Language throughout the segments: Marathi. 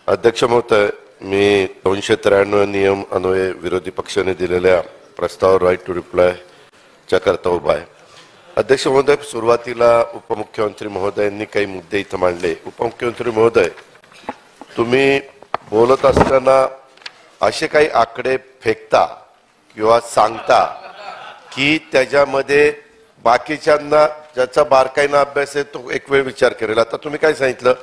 अध्यक्ष महोदय, मी 293 नियम अन्वये विरोधी पक्षाने दिलेल्या प्रस्तावावर राईट टू रिप्लाय च्या करता उभा आहे. अध्यक्ष महोदय, सुरुवातीला उपमुख्यमंत्री महोदयांनी काही मुद्दे इथं मांडले. उपमुख्यमंत्री महोदय, तुम्ही बोलत असताना असे काही आकडे फेकता किंवा सांगता की त्याच्यामध्ये बाकीच्यांना ज्याचा बारकाईने अभ्यास आहे तो एक वेळ विचार करेल. आता तुम्ही काय सांगितलं,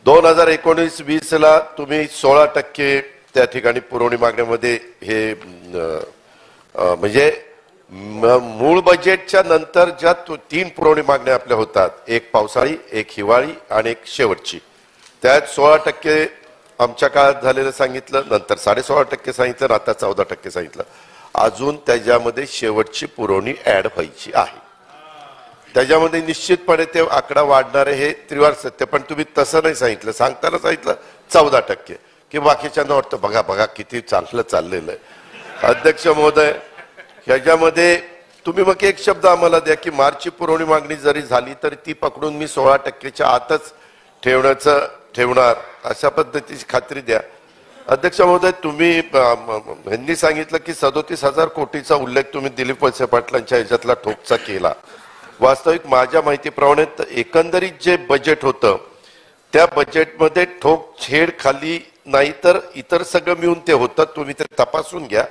2019-20 ला तुम्ही 16% त्या ठिकाणी पुरवणी मागण्यामध्ये हे म्हणजे मूळ बजेटच्या नंतर ज्या 3 पुरवणी मागण्या आपल्या होतात, एक पावसाळी, एक हिवाळी आणि एक शेवटची, त्यात 16% आमच्या काळात झालेलं सांगितलं, नंतर 16.5% सांगितलं, आता 14% सांगितलं. अजून त्याच्यामध्ये शेवटची पुरवणी ऍड व्हायची आहे. त्याच्यामध्ये निश्चितपणे ते आकडा वाढणार आहे, हे त्रिवार सत्य. पण तुम्ही तसं नाही सांगितलं. सांगताना सांगितलं 14% की बाकीच्यांना वाटतं बघा बघा किती चांगलं चाललेलं आहे. अध्यक्ष महोदय, ह्याच्यामध्ये तुम्ही मग एक शब्द आम्हाला द्या की मार्चची पुरवणी मागणी जरी झाली तरी ती पकडून मी 16%च्या आतच ठेवणार अशा पद्धतीची खात्री द्या. अध्यक्ष महोदय, तुम्ही यांनी सांगितलं की 37,000 कोटीचा उल्लेख तुम्ही दिलीप वळसे पाटलांच्या ह्याच्यातला ठोकचा केला. वास्तविक माझ्या माहितीप्रमाणे एकंदरीत जे बजेट होतं त्या बजेटमध्ये ठोक छेड खाली नाही तर इतर सगळं मिळून ते होतं. तुम्ही ते तपासून घ्या.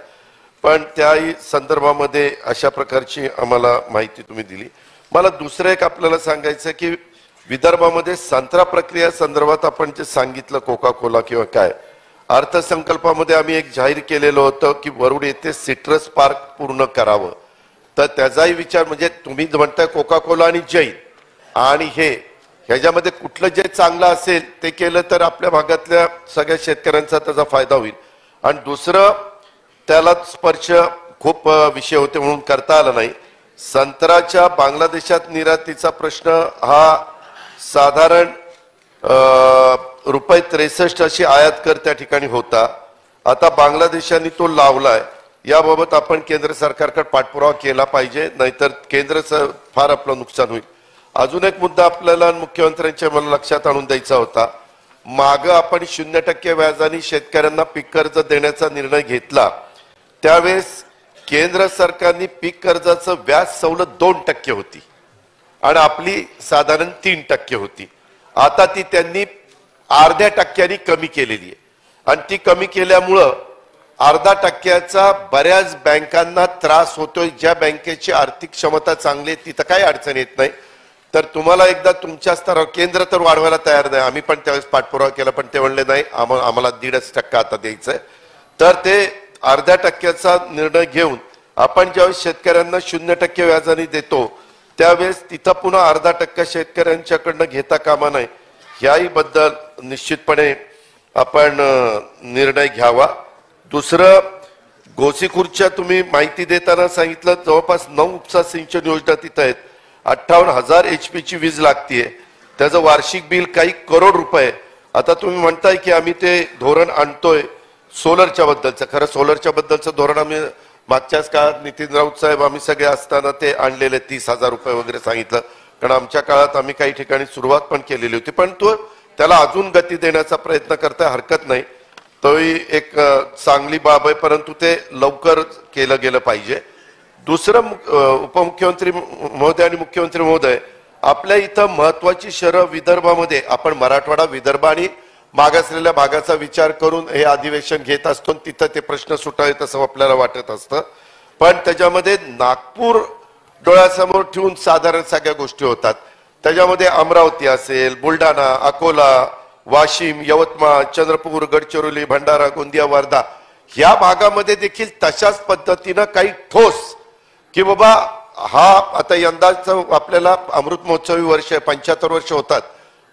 पण त्याही संदर्भामध्ये अशा प्रकारची आम्हाला माहिती तुम्ही दिली. मला दुसरं एक आपल्याला सांगायचं की विदर्भामध्ये संत्रा प्रक्रिया संदर्भात आपण जे सांगितलं कोका कोला किंवा काय, अर्थसंकल्पामध्ये आम्ही एक जाहीर केलेलं होतं की वरुड येथे सिट्रस पार्क पूर्ण करावं. तर त्याचाही विचार म्हणजे तुम्ही म्हणताय कोका कोला आणि जैन आणि ह्याच्यामध्ये कुठलं जे चांगलं असेल ते केलं तर आपल्या भागातल्या सगळ्या शेतकऱ्यांचा त्याचा फायदा होईल. आणि दुसरं, त्याला स्पर्श खूप विषय होते म्हणून करता आला नाही. संत्र्याच्या बांगलादेशात निर्यातीचा प्रश्न हा साधारण ₹63 अशी आयात कर त्या ठिकाणी होता. आता बांगलादेशाने तो लावलाय. याबाबत आपण केंद्र सरकारकडे पाठपुरावा केला पाहिजे, नाहीतर केंद्राचं फार आपलं नुकसान होईल. अजून एक मुद्दा आपल्याला मुख्यमंत्र्यांच्या मला लक्षात आणून द्यायचा होता. मागं आपण 0% व्याजाने शेतकऱ्यांना पीक कर्ज देण्याचा निर्णय घेतला, त्यावेळेस केंद्र सरकारने पीक कर्जाचं व्याज सवलत 2% होती आणि आपली साधारण 3% होती. आता ती त्यांनी 0.5% कमी केलेली आहे आणि ती कमी केल्यामुळं 0.5%चा बऱ्याच बँकांना त्रास होतोय. ज्या बँकेची आर्थिक क्षमता चांगली आहे तिथं काही अडचण येत नाही. तर तुम्हाला एकदा तुमच्या स्तरावर, केंद्र तर वाढवायला तयार नाही, आम्ही पण त्यावेळेस पाठपुरावा केला पण ते म्हणले नाही आम्हाला 1.5% आता द्यायचंय. तर ते 0.5%चा निर्णय घेऊन आपण ज्यावेळेस शेतकऱ्यांना 0% व्याजाने देतो त्यावेळेस तिथं पुन्हा 0.5% शेतकऱ्यांच्याकडनं घेता कामा नये. ह्याही बद्दल निश्चितपणे आपण निर्णय घ्यावा. दुसरं, गोसीखुर्दच्या तुम्ही माहिती देताना सांगितलं जवळपास 9 उपसा सिंचन योजना तिथं आहेत. 58,000 HP ची वीज लागतीये. त्याचं वार्षिक बिल काही करोड रुपये. आता तुम्ही म्हणताय की आम्ही ते धोरण आणतोय सोलरच्या बद्दलचं. खरं सोलरच्या बद्दलचं धोरण आम्ही मागच्याच काळात नितीन राऊत साहेब आम्ही सगळे असताना ते आणलेले 30,000 रुपये वगैरे सांगितलं. कारण आमच्या काळात आम्ही काही ठिकाणी सुरुवात पण केलेली होती. पण तो त्याला अजून गती देण्याचा प्रयत्न करता हरकत नाही. तोही एक चांगली बाब आहे, परंतु ते लवकर केलं गेलं पाहिजे. दुसरं, उपमुख्यमंत्री महोदय आणि मुख्यमंत्री महोदय, आपल्या इथं महत्वाची शहरं विदर्भामध्ये आपण मराठवाडा, विदर्भ आणि मागासलेल्या भागाचा विचार करून हे अधिवेशन घेत असतो. तिथं ते प्रश्न सुटावेत असं आपल्याला वाटत असतं. पण त्याच्यामध्ये नागपूर डोळ्यासमोर ठेवून साधारण सगळ्या गोष्टी होतात. त्याच्यामध्ये अमरावती असेल, बुलढाणा, अकोला, वाशिम, यवतमाळ, चंद्रपूर, गडचिरोली, भंडारा, गोंदिया, वर्धा ह्या भागामध्ये देखील तशाच पद्धतीनं काही ठोस की बाबा हा आता यंदाचं आपल्याला अमृत महोत्सवी वर्ष आहे, 75 वर्ष होतात.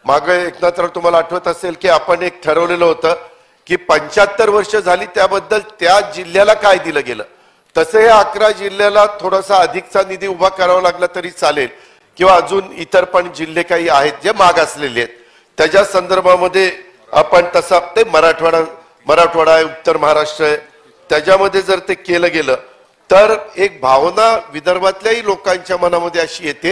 मागे एकनाथराव तुम्हाला आठवत असेल की आपण एक ठरवलेलं होतं की 75 वर्ष झाली त्याबद्दल त्या जिल्ह्याला काय दिलं गेलं. तसं या 11 जिल्ह्याला थोडासा अधिकचा निधी उभा करावा लागला तरी चालेल, किंवा अजून इतर पण जिल्हे काही आहेत जे मागासलेले आहेत त्याच्या संदर्भामध्ये आपण तसा ते मराठवाडा आहे, उत्तर महाराष्ट्र आहे, त्याच्यामध्ये जर ते केलं गेलं तर एक भावना विदर्भातल्याही लोकांच्या मनामध्ये अशी येते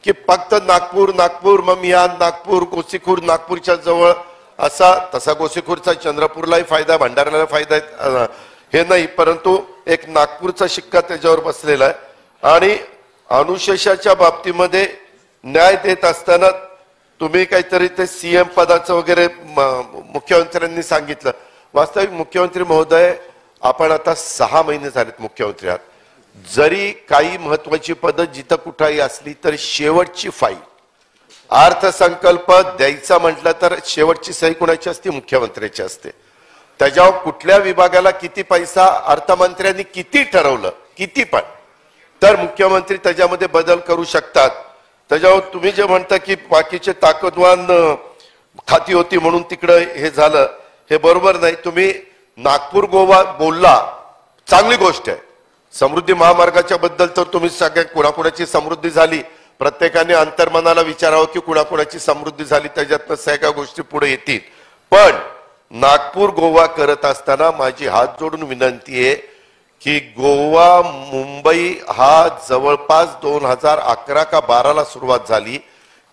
की फक्त नागपूर, ममियान, नागपूर, गोसीखुर्द, नागपूरच्या जवळ असा तसा गोसीखुर्दचा चंद्रपूरलाही फायदा, भंडाऱ्याला फायदा आहे हे नाही, परंतु एक नागपूरचा शिक्का त्याच्यावर बसलेला आहे। आणि अनुशेषाच्या बाबतीमध्ये न्याय देत असताना तुम्ही काहीतरी ते सीएम पदाचं वगैरे मुख्यमंत्र्यांनी सांगितलं। वास्तविक मुख्यमंत्री महोदय, आपण आता 6 महिने झालेत मुख्यमंत्री आहात, जरी काही महत्वाची पद जिथं कुठाही असली तरी शेवटची फाईल अर्थसंकल्प द्यायचा म्हटलं तर शेवटची सही कुणाची असते? मुख्यमंत्र्याची असते। त्याच्यावर कुठल्या विभागाला किती पैसा अर्थमंत्र्यांनी किती ठरवलं किती पण, तर मुख्यमंत्री त्याच्यामध्ये बदल करू शकतात। त्याच्यावर तुम्ही जे म्हणता की बाकीचे ताकदवान खाती होती म्हणून तिकडे हे झालं, हे बरोबर नाही। तुम्ही नागपूर गोवा बोलला, चांगली गोष्ट आहे। समृद्धी महामार्गाच्या बद्दल तर तुम्ही सगळ्या कुणाकुणाची समृद्धी झाली, प्रत्येकाने अंतर्मनाला विचारावं की कुणाकुणाची समृद्धी झाली, त्याच्यातनं सगळ्या गोष्टी पुढे येतील। पण नागपूर गोवा करत असताना माझी हात जोडून विनंती आहे की गोवा मुंबई हा जवळपास 2011 का 12 सुरुवात झाली।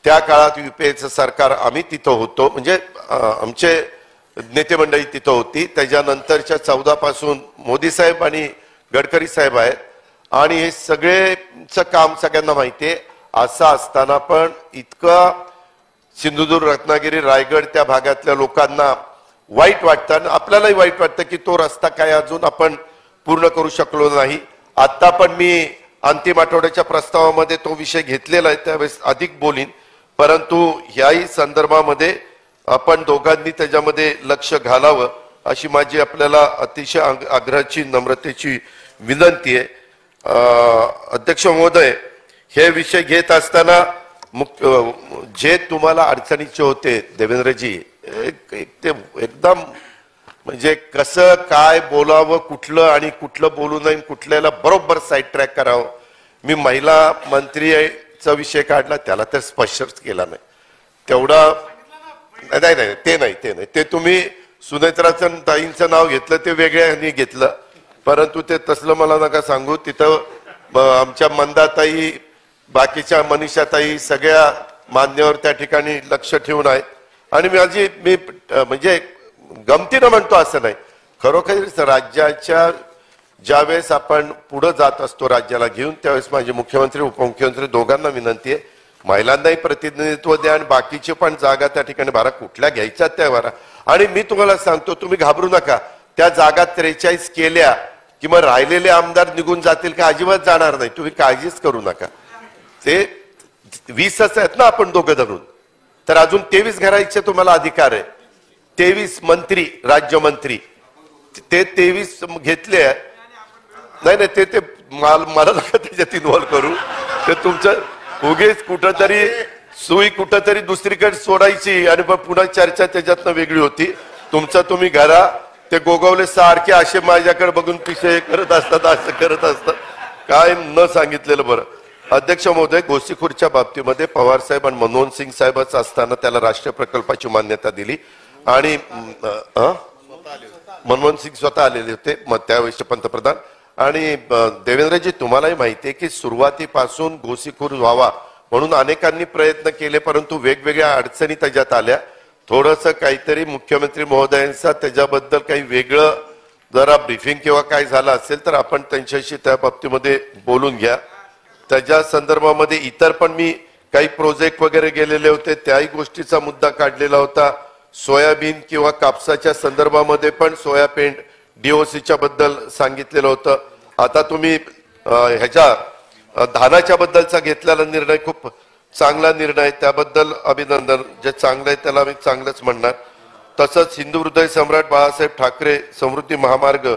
त्या काळात युपीएचं सरकार, आम्ही तिथं होतो, म्हणजे आमचे नेते मंडळी तिथं होती। त्याच्यानंतरच्या 14 पासून मोदी साहेब आणि गडकरी साहेब आहेत आणि हे सगळेच काम सगळ्यांना माहिती आहे। असं असताना पण इतकं सिंधुदुर्ग, रत्नागिरी, रायगड त्या भागातल्या लोकांना वाईट वाटतं आणि आपल्यालाही वाईट वाटतं की तो रस्ता काय अजून आपण पूर्ण करू शकलो नाही। आता पण मी अंतिम आठवड्याच्या प्रस्तावामध्ये तो विषय घेतलेला आहे, त्यावेळेस अधिक बोलीन, परंतु ह्याही संदर्भामध्ये आपण दोघांनी त्याच्यामध्ये लक्ष घालावं अशी माझी आपल्याला अतिशय आग्रहाची नम्रतेची विनंती आहे। अध्यक्ष महोदय, हे विषय घेत असताना जे तुम्हाला अडचणीचे होते देवेंद्रजी, ते एकदम म्हणजे कसं काय बोलावं, कुठलं आणि कुठलं बोलू नये, कुठल्याला बरोबर साईड ट्रॅक करावं। मी महिला मंत्रीचा विषय काढला, त्याला तर स्पष्टच केला नाही तेवढा, नाही ते तुम्ही सुनेत्राचं ताईंचं नाव घेतलं ते वेगळ्यांनी घेतलं, परंतु ते तसलं मला नका सांगू। तिथं आमच्या मंदाताई, बाकीच्या मनीषाताई, सगळ्या मान्यवर त्या ठिकाणी लक्ष ठेवून आहेत आणि मी म्हणजे गमतीनं म्हणतो असं नाही, खरोखर राज्याच्या ज्यावेळेस आपण पुढे जात असतो राज्याला घेऊन, त्यावेळेस माझे मुख्यमंत्री उपमुख्यमंत्री दोघांना विनंती आहे, महिलांनाही प्रतिनिधित्व द्या आणि बाकीचे पण जागा त्या ठिकाणी भरा, कुठल्या घ्यायच्या त्या भरा। आणि मी तुम्हाला सांगतो, तुम्ही घाबरू नका, त्या जागा 43 केल्या कि मग राहिलेले आमदार निघून जातील का? अजिबात जाणार नाही, तुम्ही काळजीच करू नका। ते 20च आहेत ना आपण दोघं धरून, तर अजून 23 घरायचे तुम्हाला अधिकार आहे। 23 मंत्री, राज्यमंत्री, ते 23 घेतले। नाही ते मला नका त्याच्यात इन्व्हॉल्व करू, ते तुमचं उगीच कुठंतरी सुई कुठंतरी दुसरीकडे सोडायची आणि पुन्हा चर्चा त्याच्यातनं वेगळी होती। तुमचं तुम्ही घरा, ते गोगवले सारखे असे माझ्याकडे बघून पिशे करत असतात, असं करत असतात, काय न सांगितलेलं बरं। अध्यक्ष महोदय, गोसीखुर्दच्या बाबतीमध्ये पवार साहेब आणि मनमोहन सिंग साहेबच असताना त्याला राष्ट्रीय प्रकल्पाची मान्यता दिली आणि मनमोहन सिंग स्वतः आलेले होते मग त्यावेळेचे पंतप्रधान। आणि देवेंद्रजी, तुम्हालाही माहिती आहे की सुरुवातीपासून गोसीखुर्द व्हावा म्हणून अनेकांनी प्रयत्न केले, परंतु वेगवेगळ्या अडचणी त्याच्यात आल्या। थोडंसं काहीतरी मुख्यमंत्री महोदयांचा त्याच्याबद्दल काही वेगळं जरा ब्रीफिंग किंवा काय झालं असेल तर आपण त्यांच्याशी त्या बाबतीमध्ये बोलून घ्या। त्याच्या संदर्भामध्ये इतर पण मी काही प्रोजेक्ट वगैरे गेलेले होते, त्याही गोष्टीचा मुद्दा काढलेला होता। सोयाबीन किंवा कापसाच्या संदर्भामध्ये पण सोयाबीन डीओसीच्या बद्दल सांगितलेलं होतं। आता तुम्ही ह्याच्या धानाच्या बद्दलचा घेतलेला निर्णय खूप चांगला निर्णय, त्याबद्दल अभिनंदन। जे चांगलं आहे त्याला मी चांगलंच म्हणणार। तसंच हिंदू हृदय सम्राट बाळासाहेब ठाकरे समृद्धी महामार्ग,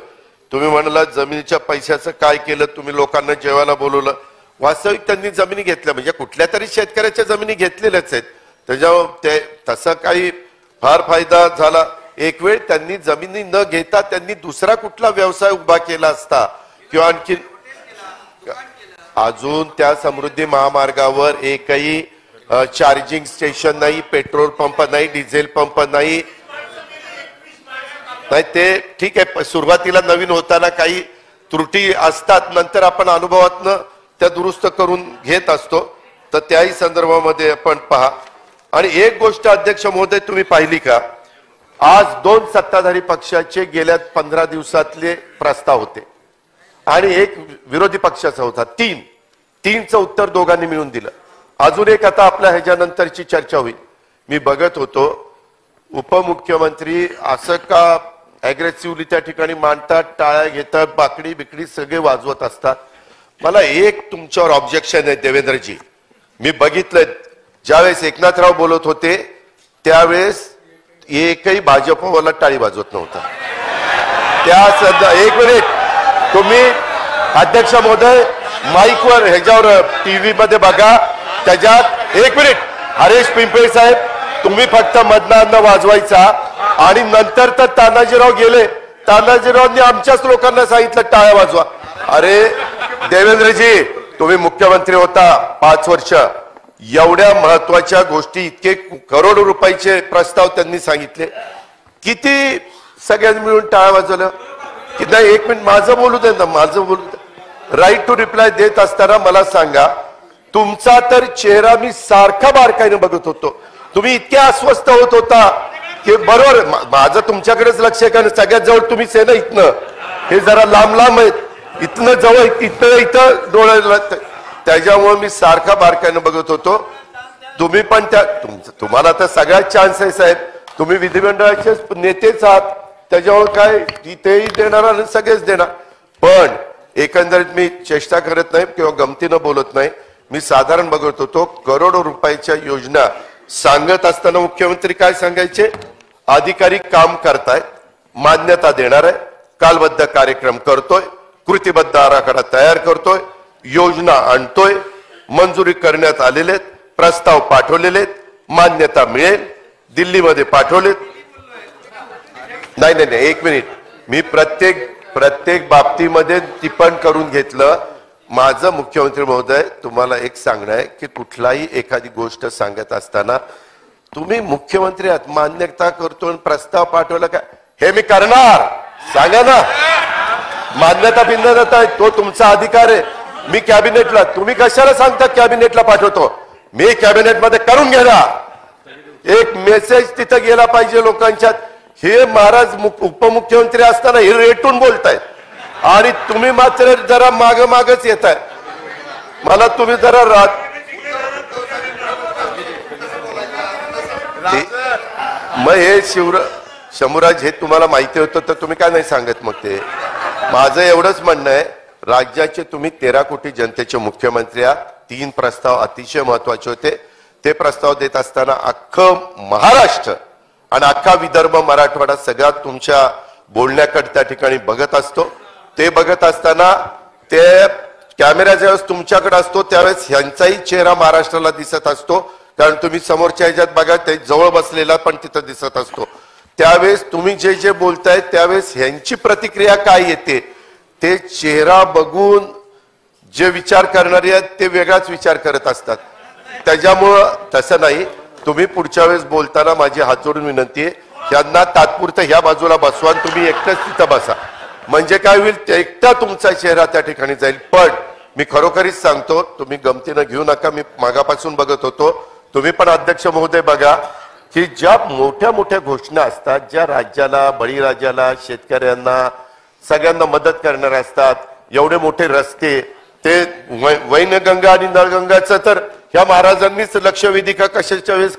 तुम्ही म्हणाला जमिनीच्या पैशाचं काय केलं, तुम्ही लोकांना जेवायला बोलवलं, वास्तविक त्यांनी जमिनी घेतल्या म्हणजे कुठल्या तरी शेतकऱ्याच्या जमिनी घेतलेल्याच आहेत, त्याच्यावर ते तसं काही फार फायदा झाला। एक वेळ त्यांनी जमिनी न घेता त्यांनी दुसरा कुठला व्यवसाय उभा केला असता किंवा आणखी अजून त्या समृद्धी महामार्गावर एकही चार्जिंग स्टेशन नाही, पेट्रोल पंप नाही, डिझेल पंप नाही। ते ठीक आहे, सुरुवातीला नवीन होताना काही त्रुटी असतात, नंतर आपण अनुभवातनं त्या दुरुस्त करून घेत असतो, तर त्याही संदर्भामध्ये आपण पहा। आणि एक गोष्ट अध्यक्ष महोदय तुम्ही पाहिली का, आज 2 सत्ताधारी पक्षाचे गेल्या 15 दिवसातले प्रस्ताव होते आणि एक विरोधी पक्षाचा होता. तीनचं उत्तर दोघांनी मिळून दिलं. अजून एक आता आपल्या ह्याच्यानंतरची चर्चा होईल. मी बघत होतो उपमुख्यमंत्री असं का अग्रेसिव्हली त्या ठिकाणी मांडतात, टाळ्या घेतात, बाकडी बिकडी सगळे वाजवत असतात. मला एक तुमच्यावर ऑब्जेक्शन आहे देवेंद्रजी. मी बघितलं ज्यावेळेस एकनाथराव बोलत होते त्यावेळेस एकही भाजपवाला टाळी वाजवत नव्हता. त्या एक मिनिट, तुम्ही अध्यक्ष महोदय माईकवर ह्याच्यावर टीव्ही मध्ये बघा, त्याच्यात एक मिनिट हरेश पिंपळे साहेब तुम्ही फक्त मधनं वाजवायचा आणि नंतर तर तानाजीराव गेले, तानाजीरावांनी आमच्याच लोकांना सांगितलं टाळ्या वाजवा. अरे देवेंद्रजी तुम्ही मुख्यमंत्री होता 5 वर्ष, एवढ्या महत्वाच्या गोष्टी इतके करोडो रुपयाचे प्रस्ताव त्यांनी सांगितले, किती सगळ्यांनी मिळून टाळ्या वाजवल्या की नाही? एक मिनिट माझं बोलू दे ना, माझं बोलू दे. राईट टू रिप्लाय देत असताना मला सांगा, तुमचा तर चेहरा मी सारखा बारकाईने बघत होतो. तुम्ही इतके अस्वस्थ होत होता की बरोबर माझं तुमच्याकडेच लक्ष आहे, कारण सगळ्यात जवळ तुम्हीच आहे ना. इथनं हे जरा लांब लांब आहेत, इथनं जवळ इथं डोळ्याला, त्याच्यामुळे मी सारखा बारकाईने बघत होतो. तुम्ही पण तुम्हाला तर सगळ्यात चान्स आहे साहेब, तुम्ही विधिमंडळाचे नेतेच आहात, त्याच्यामुळे काय तेही देणार आणि सगळेच देणार. पण एकंदरीत मी चेष्टा करत नाही किंवा गमतीनं बोलत नाही. मी साधारण बघत होतो करोडो रुपयाच्या योजना सांगत असताना मुख्यमंत्री काय सांगायचे, अधिकारी काम करतायत, मान्यता देणार आहे, कालबद्ध कार्यक्रम करतोय, कृतीबद्ध आराखडा तयार करतोय, योजना आणतोय, मंजुरी करण्यात आलेले आहेत, प्रस्ताव पाठवलेले आहेत, मान्यता मिळेल, दिल्लीमध्ये पाठवलेत. नाही एक मिनिट, मी प्रत्येक बाबतीमध्ये टिप्पण करून घेतलं. माझं मुख्यमंत्री महोदय तुम्हाला एक सांगणं आहे की कुठलाही एखादी गोष्ट सांगत असताना तुम्ही मुख्यमंत्री आहात, मान्यता करतो आणि प्रस्ताव पाठवला का हे मी करणार सांगा ना. मान्यता बिंदत आहे तो तुमचा अधिकार आहे. मी कॅबिनेटला, तुम्ही कशाला सांगता कॅबिनेटला पाठवतो? मी कॅबिनेटमध्ये करून घेणार. एक मेसेज तिथं गेला पाहिजे लोकांच्यात. हे महाराज उपमुख्यमंत्री असताना हे रेटून बोलतायत आणि तुम्ही मात्र जरा मागच येत आहे. मला तुम्ही जरा मग हे शंभूराज हे तुम्हाला माहिती होतं तर तुम्ही काय नाही सांगत? मग ते माझं एवढंच म्हणणं आहे, राज्याचे तुम्ही 13 कोटी जनतेचे मुख्यमंत्री आहात. 3 प्रस्ताव अतिशय महत्वाचे होते. ते प्रस्ताव देत असताना अख्खं महाराष्ट्र आणि अख्खा विदर्भ मराठवाडा सगळ्यात तुमच्या बोलण्याकडे त्या ठिकाणी बघत असतो. ते बघत असताना ते कॅमेरा ज्यावेळेस तुमच्याकडे असतो त्यावेळेस ह्यांचाही चेहरा महाराष्ट्राला दिसत असतो, कारण तुम्ही समोरच्या ह्याच्यात बघा ते जवळ बसलेला पण तिथं दिसत असतो. त्यावेळेस तुम्ही जे बोलताय त्यावेळेस ह्यांची प्रतिक्रिया काय येते ते चेहरा बघून जे विचार करणारे आहेत ते वेगळाच विचार करत असतात. त्याच्यामुळं तसं नाही. तुम्ही पुढच्या वेळेस बोलताना माझी हात जोडून विनंती आहे, यांना तात्पुरतं ह्या बाजूला बसवा आणि तुम्ही एकटंच तिथं बसा, म्हणजे काय होईल एकटा तुमचा चेहरा त्या ठिकाणी जाईल. पण मी खरोखरीच सांगतो, तुम्ही गमतीनं घेऊ नका. मी मागापासून बघत होतो, तुम्ही पण अध्यक्ष महोदय बघा की ज्या मोठ्या मोठ्या घोषणा असतात, ज्या राज्याला, बळीराजाला, शेतकऱ्यांना सगळ्यांना मदत करणारे असतात, एवढे मोठे रस्ते, ते वैनगंगा आणि नळगंगाचं तर ह्या महाराजांनीच लक्षवेधिका कशाच्या वेळेस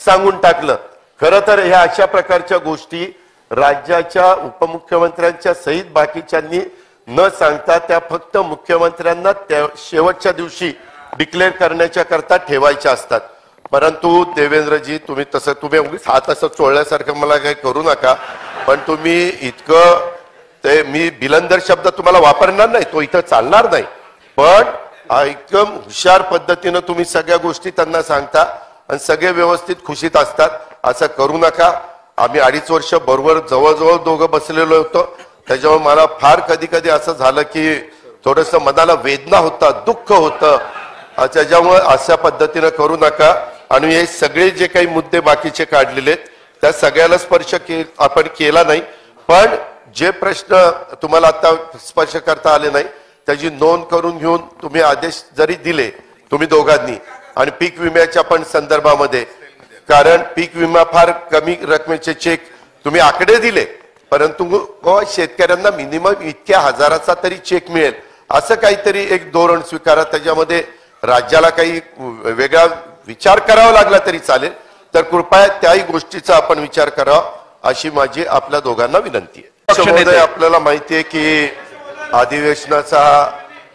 सांगून टाकलं. खरं तर ह्या अशा प्रकारच्या गोष्टी राज्याच्या उपमुख्यमंत्र्यांच्या सहित बाकीच्यांनी न सांगता त्या फक्त मुख्यमंत्र्यांना त्या शेवटच्या दिवशी डिक्लेअर करण्याच्या करता ठेवायच्या असतात. परंतु देवेंद्रजी तुम्ही हात असं चोळल्यासारखं मला काही करू नका. पण तुम्ही इतकं ते मी बिलंदर शब्द तुम्हाला वापरणार नाही, तो इथं चालणार नाही. पण एकदम हुशार पद्धतीनं तुम्ही सगळ्या गोष्टी त्यांना सांगता आणि सगळे व्यवस्थित खुशीत असतात. असं करू नका. आम्ही 2.5 वर्ष बरोबर जवळजवळ दोघं बसलेलो होतो. त्याच्यामुळे मला फार कधी कधी असं झालं की थोडंसं मनाला वेदना होता, दुःख होतं. त्याच्यामुळे अशा पद्धतीनं करू नका. आणि हे सगळे जे काही मुद्दे बाकीचे काढलेले त्या सगळ्याला स्पर्श आपण केला नाही. पण जे प्रश्न तुम्हाला आता स्पर्श करता आले नाही त्याची नोंद करून घेऊन तुम्ही आदेश जरी दिले तुम्ही दोघांनी, आणि पीक विम्याच्या पण संदर्भामध्ये, कारण पीक विमा फार कमी रकमेचे चेक तुम्ही आकडे दिले, परंतु शेतकऱ्यांना मिनिमम इतक्या हजाराचा तरी चेक मिळेल असं काहीतरी एक धोरण स्वीकारा. त्याच्यामध्ये राज्याला काही वेगळा विचार करावा लागला तरी चालेल, तर कृपया त्याही गोष्टीचा आपण विचार करावा अशी माझी आपल्या दोघांना विनंती आहे. आपल्याला माहिती आहे की अधिवेशनाचा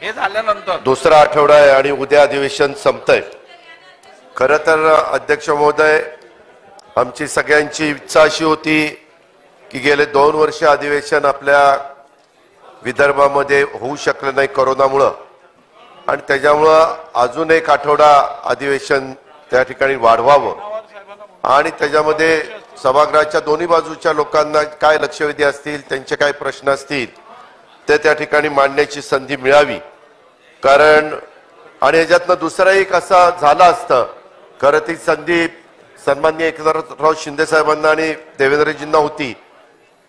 हे झाल्यानंतर दुसरा आठवडा आहे आणि उद्या अधिवेशन संपतंय. खरं तर अध्यक्ष महोदय, आमची सगळ्यांची इच्छा अशी होती की गेले 2 वर्ष अधिवेशन आपल्या विदर्भामध्ये होऊ शकलं नाही कोरोनामुळं, आणि त्याच्यामुळं अजून एक आठवडा अधिवेशन त्या ठिकाणी वाढवावं आणि त्याच्यामध्ये सभागृहाच्या दोन्ही बाजूच्या लोकांना काय लक्षवेधी असतील, त्यांचे काय प्रश्न असतील ते त्या ठिकाणी मांडण्याची संधी मिळावी. कारण आणि याच्यातनं दुसरा एक असा झाला असतं, खरं ती संधी सन्माननीय एकनाथराव शिंदे साहेबांना आणि देवेंद्रजींना होती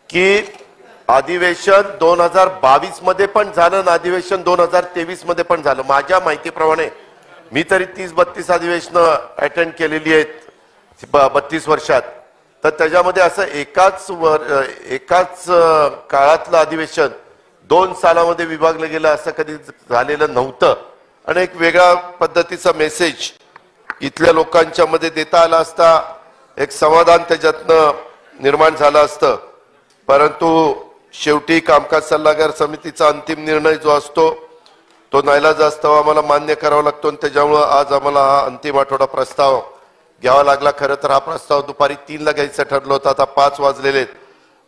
की अधिवेशन 2022 मध्ये पण झालं ना अधिवेशन 2023 मध्ये पण झालं. माझ्या माहितीप्रमाणे मी तरी 30-32 अधिवेशनं अटेंड केलेली आहेत 32 वर्षात. तर त्याच्यामध्ये असं एकाच काळातलं अधिवेशन 2 सालामध्ये विभागलं गेलं असं कधी झालेलं नव्हतं. आणि एक वेगळ्या पद्धतीचा मेसेज इथल्या लोकांच्या मध्ये देता आला असता, एक समाधान त्याच्यातनं निर्माण झालं असतं. परंतु शेवटी कामकाज सल्लागार समितीचा अंतिम निर्णय जो असतो तो नाईलाज असतो, आम्हाला मान्य करावा लागतो. आणि त्याच्यामुळं आज आम्हाला हा अंतिम आठवडा प्रस्ताव घ्यावा लागला. खरं तर हा प्रस्ताव दुपारी 3ला घ्यायचा ठरलं होतं, आता 5 वाजलेले आहेत.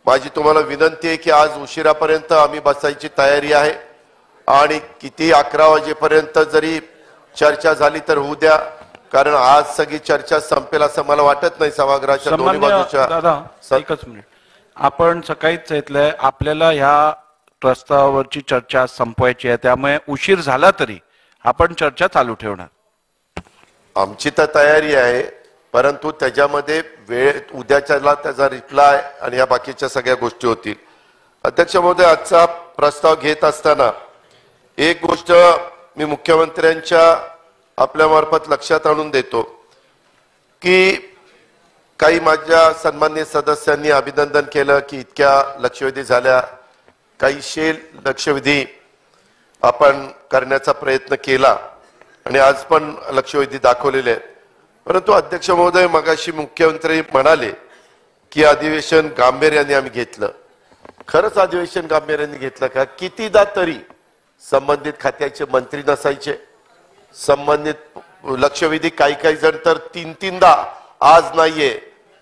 माझी तुम्हाला विनंती आहे की आज उशिरापर्यंत आम्ही बसायची तयारी आहे आणि किती 11 वाजेपर्यंत जरी चर्चा झाली तर होऊ द्या, कारण आज सगळी चर्चा संपेल असं मला वाटत नाही. सभागृहाच्या दोन्ही बाजूच्या दादा एकच मिनिट, आपण सकाळीच सांगितलंय आपल्याला ह्या प्रस्तावावरची चर्चा संपवायची आहे, त्यामुळे उशीर झाला तरी आपण चर्चा चालू ठेवणार. आमची तर तयारी आहे, परंतु त्याच्यामध्ये वेळ उद्याच्याला त्याचा रिप्लाय आणि या बाकीच्या सगळ्या गोष्टी होतील. अध्यक्ष महोदय, आजचा प्रस्ताव घेत असताना एक गोष्ट मी मुख्यमंत्र्यांच्या आपल्या मार्फत लक्षात आणून देतो की काही माझ्या सन्माननीय सदस्यांनी अभिनंदन केलं की इतक्या लक्षवेधी झाल्या, काही शेल लक्षवेधी आपण करण्याचा प्रयत्न केला आणि आज पण लक्षवेधी दाखवलेले आहेत. परंतु अध्यक्ष महोदय, मगाशी मुख्यमंत्री म्हणाले की अधिवेशन गांभीर्याने आम्ही घेतलं. खरंच अधिवेशन गांभीर्याने घेतलं का? कितीदा तरी संबंधित खात्याचे मंत्री नसायचे, संबंधित लक्षवेधी काही जण तर 3-3दा, आज नाहीये,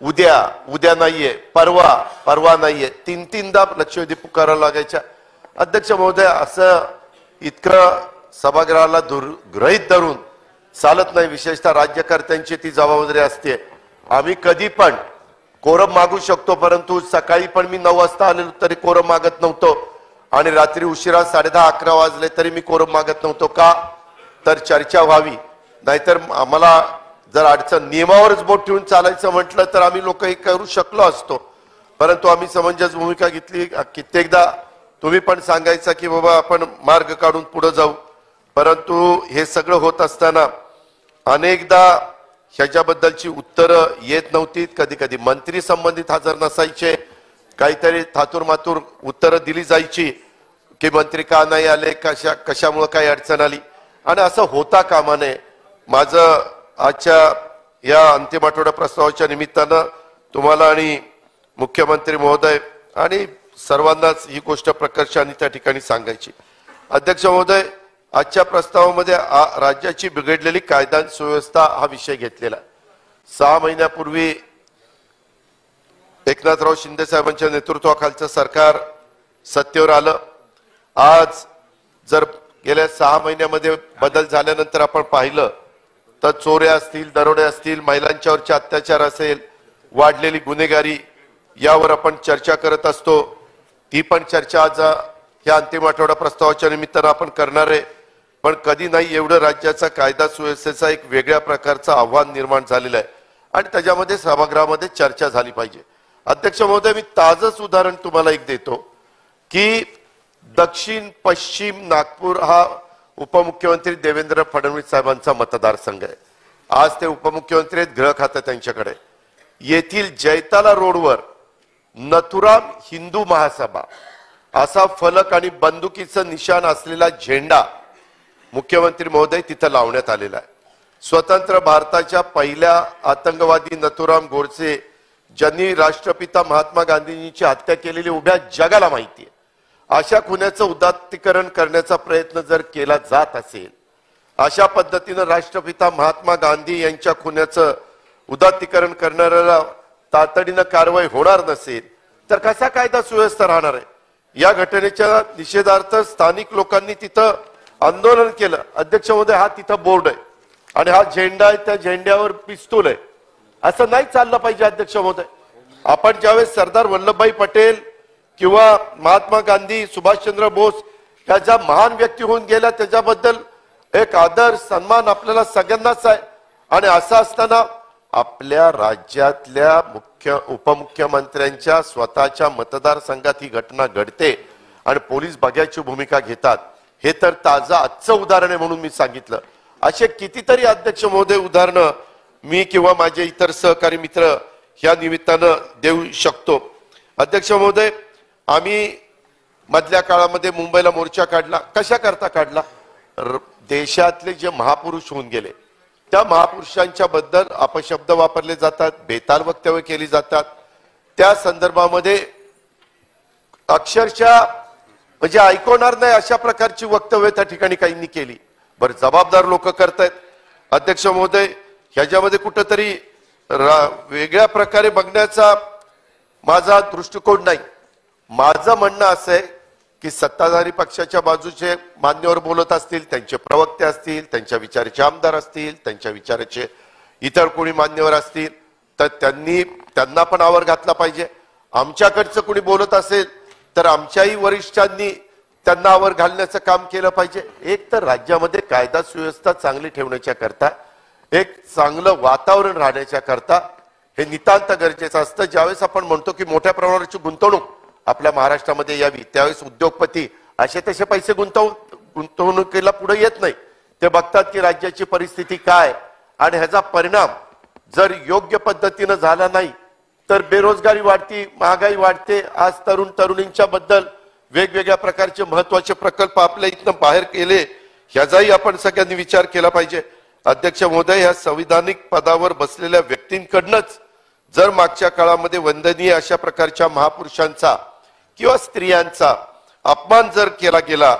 उद्या नाहीये, परवा नाहीये, 3-3दा लक्षवेधी पुकारावं लागायच्या. अध्यक्ष महोदय, असं इतकं सभागृहाला गृहीत धरून चालत नाही. विशेषतः राज्यकर्त्यांची ती जबाबदारी असते. आम्ही कधी पण कोरम मागू शकतो, परंतु सकाळी पण मी 9 वाजता आलेलो तरी कोरम मागत नव्हतो आणि रात्री उशिरा 10:30-11 वाजले तरी मी कोरम मागत नव्हतो. का? तर चर्चा व्हावी. नाहीतर आम्हाला जर अडचण नियमावरच बोट ठेवून चालायचं म्हटलं तर आम्ही लोक हे करू शकलो असतो, परंतु आम्ही समंजस भूमिका घेतली. कित्येकदा तुम्ही पण सांगायचा की बाबा आपण मार्ग काढून पुढे जाऊ, परंतु हे सगळं होत असताना अनेकदा ह्याच्याबद्दलची उत्तरं येत नव्हती. कधी कधी मंत्री संबंधित हजर नसायचे, काहीतरी थातूरमातूर उत्तरं दिली जायची की मंत्री का नाही आले, कशामुळे काही अडचण आली, आणि असं होता कामा नये. माझं आजच्या या अंतिम आठवडा प्रस्तावाच्या निमित्तानं तुम्हाला आणि मुख्यमंत्री महोदय आणि सर्वांनाच ही गोष्ट प्रकर्षाने त्या ठिकाणी सांगायची. अध्यक्ष महोदय, आजच्या प्रस्तावामध्ये राज्याची बिघडलेली कायदा सुव्यवस्था हा विषय घेतलेला. 6 महिन्यापूर्वी एकनाथराव शिंदे साहेबांच्या नेतृत्वाखालचं सरकार सत्तेवर आलं. आज जर गेल्या 6 महिन्यामध्ये बदल झाल्यानंतर आपण पाहिलं तर चोऱ्या असतील, दरोडे असतील, महिलांच्यावरचे अत्याचार असेल, वाढलेली गुन्हेगारी यावर आपण चर्चा करत असतो. ती पण चर्चा आज या अंतिम आठवडा प्रस्तावाच्या निमित्तानं आपण करणार आहे. पण कधी नाही एवढं राज्याचा कायदा सुव्यवस्थेचा एक वेगळ्या प्रकारचं आव्हान निर्माण झालेलं आहे आणि त्याच्यामध्ये सभागृहामध्ये चर्चा झाली पाहिजे. अध्यक्ष महोदय, मी ताजंच उदाहरण तुम्हाला एक देतो की दक्षिण पश्चिम नागपूर हा उपमुख्यमंत्री देवेंद्र फडणवीस साहेबांचा मतदारसंघ आहे. आज ते उपमुख्यमंत्री आहेत, गृह खातं त्यांच्याकडे. येथील जैताला रोडवर नथुराम हिंदू महासभा असा फलक आणि बंदुकीचं निशाण असलेला झेंडा मुख्यमंत्री महोदय तिथं लावण्यात आलेला आहे. स्वतंत्र भारताच्या पहिल्या आतंकवादी नथुराम गोडसे ज्यांनी राष्ट्रपिता महात्मा गांधींची हत्या केलेली उभ्या जगाला माहिती आहे. अशा खुन्याचं उदात्तीकरण करण्याचा प्रयत्न जर केला जात असेल, अशा पद्धतीनं राष्ट्रपिता महात्मा गांधी यांच्या खुन्याचं उदात्तीकरण करणाऱ्याला तातडीनं कारवाई होणार नसेल तर कसा कायदा सुव्यवस्था राहणार आहे. या घटनेच्या निषेधार्थ स्थानिक लोकांनी तिथं आंदोलन केलं. अध्यक्ष महोदय, हा तिथं बोर्ड आहे आणि हा झेंडा आहे, त्या झेंड्यावर पिस्तूल आहे. असं नाही चाललं पाहिजे अध्यक्ष महोदय. आपण ज्यावेळेस सरदार वल्लभभाई पटेल किंवा महात्मा गांधी, सुभाषचंद्र बोस ह्या ज्या महान व्यक्ती होऊन गेल्या त्याच्याबद्दल एक आदर सन्मान आपल्याला सगळ्यांनाच आहे. आणि असं असताना आपल्या राज्यातल्या उपमुख्यमंत्र्यांच्या स्वतःच्या मतदारसंघात ही घटना घडते आणि पोलीस बघ्याची भूमिका घेतात. हे तर ताजं आजचं उदाहरण आहे म्हणून मी सांगितलं. असे कितीतरी अध्यक्ष महोदय उदाहरणं मी किंवा माझे इतर सहकारी मित्र ह्या निमित्तानं देऊ शकतो. अध्यक्ष महोदय, आम्ही मधल्या काळामध्ये मुंबईला मोर्चा काढला. कशा करता काढला? देशातले जे महापुरुष होऊन गेले त्या महापुरुषांच्या बद्दल अपशब्द वापरले जातात, बेताल वक्तव्य केली जातात. त्या संदर्भामध्ये अक्षरशः म्हणजे ऐकवणार नाही अशा प्रकारची वक्तव्य त्या ठिकाणी काहींनी केली. बरं, जबाबदार लोक करतायत. अध्यक्ष महोदय, ह्याच्यामध्ये कुठंतरी वेगळ्या प्रकारे बघण्याचा माझा दृष्टिकोन नाही. माझं म्हणणं असं आहे की सत्ताधारी पक्षाच्या बाजूचे मान्यवर बोलत असतील, त्यांचे प्रवक्ते असतील, त्यांच्या विचाराचे आमदार असतील, त्यांच्या विचाराचे इतर कोणी मान्यवर असतील तर त्यांना पण आवर घातला पाहिजे. आमच्याकडचं कोणी बोलत असेल तर आमच्याही वरिष्ठांनी त्यांना आवर घालण्याचं काम केलं पाहिजे. एक तर राज्यामध्ये कायदा सुव्यवस्था चांगली ठेवण्याच्या करता, एक चांगलं वातावरण राहण्याच्या करता हे नितांत गरजेचं असतं. ज्यावेळेस आपण म्हणतो की मोठ्या प्रमाणाची गुंतवणूक आपल्या महाराष्ट्रामध्ये यावी, त्यावेळेस उद्योगपती असे तसे पैसे गुंतवणुकीला पुढे येत नाही. ते बघतात की राज्याची परिस्थिती काय आणि ह्याचा परिणाम जर योग्य पद्धतीनं झाला नाही तर बेरोजगारी वाढती, महागाई वाढते. आज तरुणींच्या बद्दल वेगवेगळ्या प्रकारचे महत्वाचे प्रकल्प आपल्या इथनं बाहेर केले, ह्याचाही आपण सगळ्यांनी विचार केला पाहिजे. अध्यक्ष महोदय, ह्या संविधानिक पदावर बसलेल्या व्यक्तींकडनंच जर मागच्या काळामध्ये वंदनीय अशा प्रकारच्या महापुरुषांचा किंवा स्त्रियांचा अपमान जर केला गेला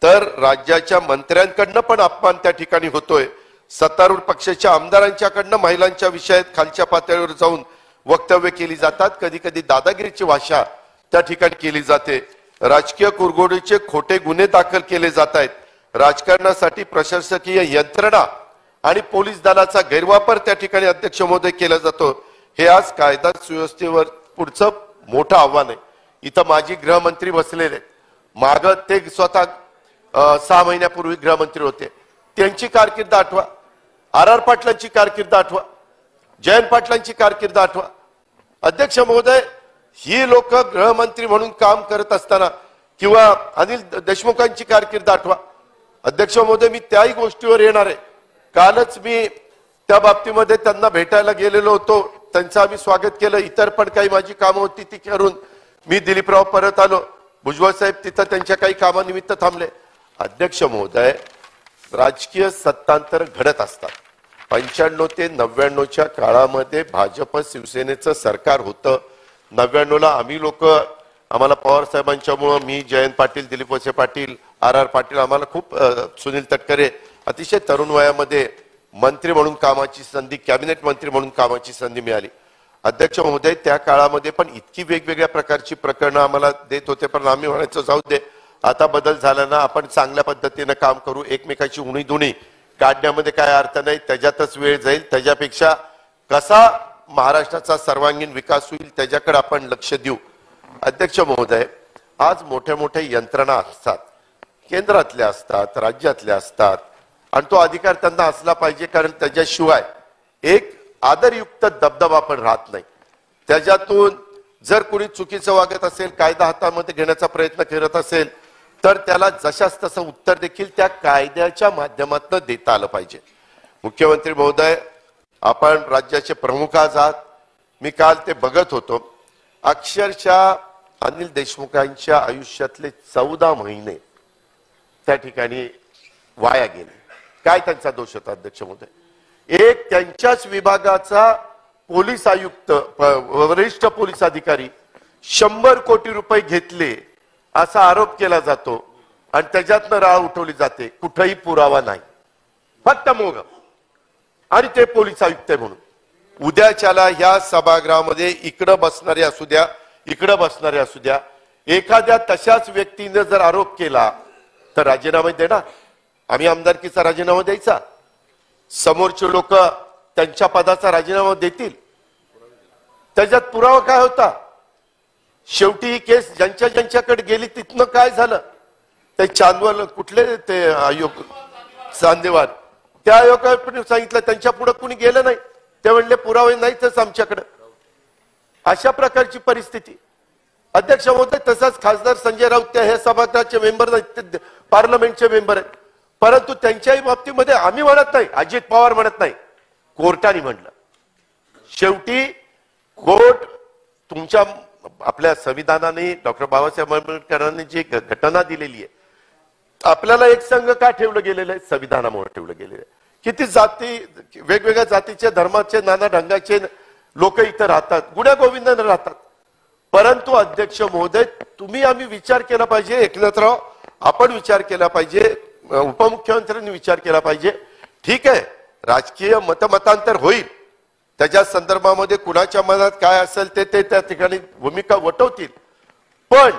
तर राज्याच्या मंत्र्यांकडनं पण अपमान त्या ठिकाणी होतोय. सत्तारूढ पक्षाच्या आमदारांच्याकडनं महिलांच्या विषयात खालच्या पातळीवर जाऊन वक्तव्य केली जातात. कधी कधी दादागिरीची भाषा त्या ठिकाणी केली जाते. राजकीय कुरघोडीचे खोटे गुन्हे दाखल केले जात आहेत. राजकारणासाठी प्रशासकीय यंत्रणा आणि पोलीस दलाचा गैरवापर त्या ठिकाणी अध्यक्ष महोदय केला जातो. हे आज कायदा सुव्यवस्थेवर पुढचं मोठं आव्हान आहे. इथं माजी गृहमंत्री बसलेले, माग ते स्वतः 6 महिन्यापूर्वी गृहमंत्री होते, त्यांची कारकीर्द आठवा. आर पाटलांची कारकीर्द आठवा, जयंत पाटलांची कारकीर्द आठवा. अध्यक्ष महोदय, ही लोक गृहमंत्री म्हणून काम करत असताना किंवा अनिल देशमुखांची कारकीर्द आठवा. अध्यक्ष महोदय, मी त्याही गोष्टीवर येणार आहे. कालच मी त्या बाबतीमध्ये त्यांना भेटायला गेलेलो होतो, त्यांचं आम्ही स्वागत केलं. इतर पण काही माझी कामं होती ती करून मी दिलीपराव परत आलो. भुजबळ साहेब तिथं त्यांच्या काही कामानिमित्त थांबले. अध्यक्ष महोदय, राजकीय सत्तांतर घडत असतात. 95 ते 99च्या काळामध्ये भाजप शिवसेनेचं सरकार होतं. 99ला आम्ही लोक, आम्हाला पवार साहेबांच्यामुळं, मी जयंत पाटील, दिलीप वळसे पाटील, आर पाटील, आम्हाला खूप सुनील तटकरे अतिशय तरुण वयामध्ये मंत्री म्हणून कामाची संधी, कॅबिनेट मंत्री म्हणून कामाची संधी मिळाली. अध्यक्ष महोदय, त्या काळामध्ये पण इतकी वेगवेगळ्या प्रकारची प्रकरणं आम्हाला देत होते, पण आम्ही म्हणायचो जाऊ दे, आता बदल झाला ना, आपण चांगल्या पद्धतीनं काम करू. एकमेकाची उणीधुणी काढण्यामध्ये काय अर्थ नाही, त्याच्यातच वेळ जाईल. त्याच्यापेक्षा कसा महाराष्ट्राचा सर्वांगीण विकास होईल त्याच्याकडे आपण लक्ष देऊ. अध्यक्ष महोदय, आज मोठ्या मोठ्या यंत्रणा असतात, केंद्रातल्या असतात, राज्यातल्या असतात, आणि तो अधिकार त्यांना असला पाहिजे, कारण त्याच्याशिवाय एक आदरयुक्त दबदबा पण राहत नाही. त्याच्यातून जर कोणी चुकीचं वागत असेल, कायदा हातामध्ये घेण्याचा प्रयत्न करत असेल तर त्याला जशास तसं उत्तर देखील त्या कायद्याच्या माध्यमातून देता आलं पाहिजे. मुख्यमंत्री महोदय, आपण राज्याचे प्रमुख आहात. मी काल ते बघत होतो. अक्षरशः अनिल देशमुखांच्या आयुष्यातले 14 महिने त्या ठिकाणी वाया गेले. काय त्यांचा दोष होता अध्यक्ष महोदय? एक त्यांच्याच विभागाचा पोलीस आयुक्त वरिष्ठ पोलीस अधिकारी 100 कोटी रुपये घेतले असा आरोप केला जातो आणि त्याच्यातनं राळ उठवली जाते. कुठेही पुरावा नाही, फक्त मोग. आणि ते पोलीस आयुक्त म्हणून उद्याच्याला ह्या सभागृहामध्ये इकडं बसणारे असू द्या, इकडं बसणारे असू द्या, एखाद्या तशाच व्यक्तीने जर आरोप केला तर राजीनामा देणार. आम्ही आमदारकीचा राजीनामा द्यायचा, समोरचे लोक त्यांच्या पदाचा राजीनामा देतील. त्याच्यात पुरावा काय होता? शेवटी ही केस ज्यांच्याकडे गेली तिथनं काय झालं? ते चांदवल कुठले ते आयोग चांदेवाल त्या आयोगाने सांगितलं त्यांच्या पुढे कुणी गेलं नाही. ते म्हणले पुरावे नाहीतच आमच्याकडे. अशा प्रकारची परिस्थिती. अध्यक्ष महोदय, तसाच खासदार संजय राऊत त्या हे सभागृहाचे मेंबर नाहीत, पार्लमेंटचे मेंबर आहेत, परंतु त्यांच्याही बाबतीमध्ये आम्ही म्हणत नाही, अजित पवार म्हणत नाही, कोर्टाने म्हणलं. शेवटी कोर्ट तुमच्या आपल्या संविधानाने डॉक्टर बाबासाहेब आंबेडकरांनी जी घटना दिलेली आहे, आपल्याला एक संघ का ठेवलं गेलेलं आहे? संविधानामुळे ठेवलं गेलेलं आहे. किती जाती, वेगवेगळ्या जातीचे, धर्माचे, नाना ढंगाचे लोक इथं राहतात, गुण्या गोविंदाने राहतात. परंतु अध्यक्ष महोदय, तुम्ही आम्ही विचार केला पाहिजे, एकनाथराव आपण विचार केला पाहिजे, उपमुख्यमंत्र्यांनी विचार केला पाहिजे. ठीक आहे, राजकीय मतमतांतर होईल, त्याच्या संदर्भामध्ये कुणाच्या मनात काय असेल ते त्या ठिकाणी भूमिका वटवतील. पण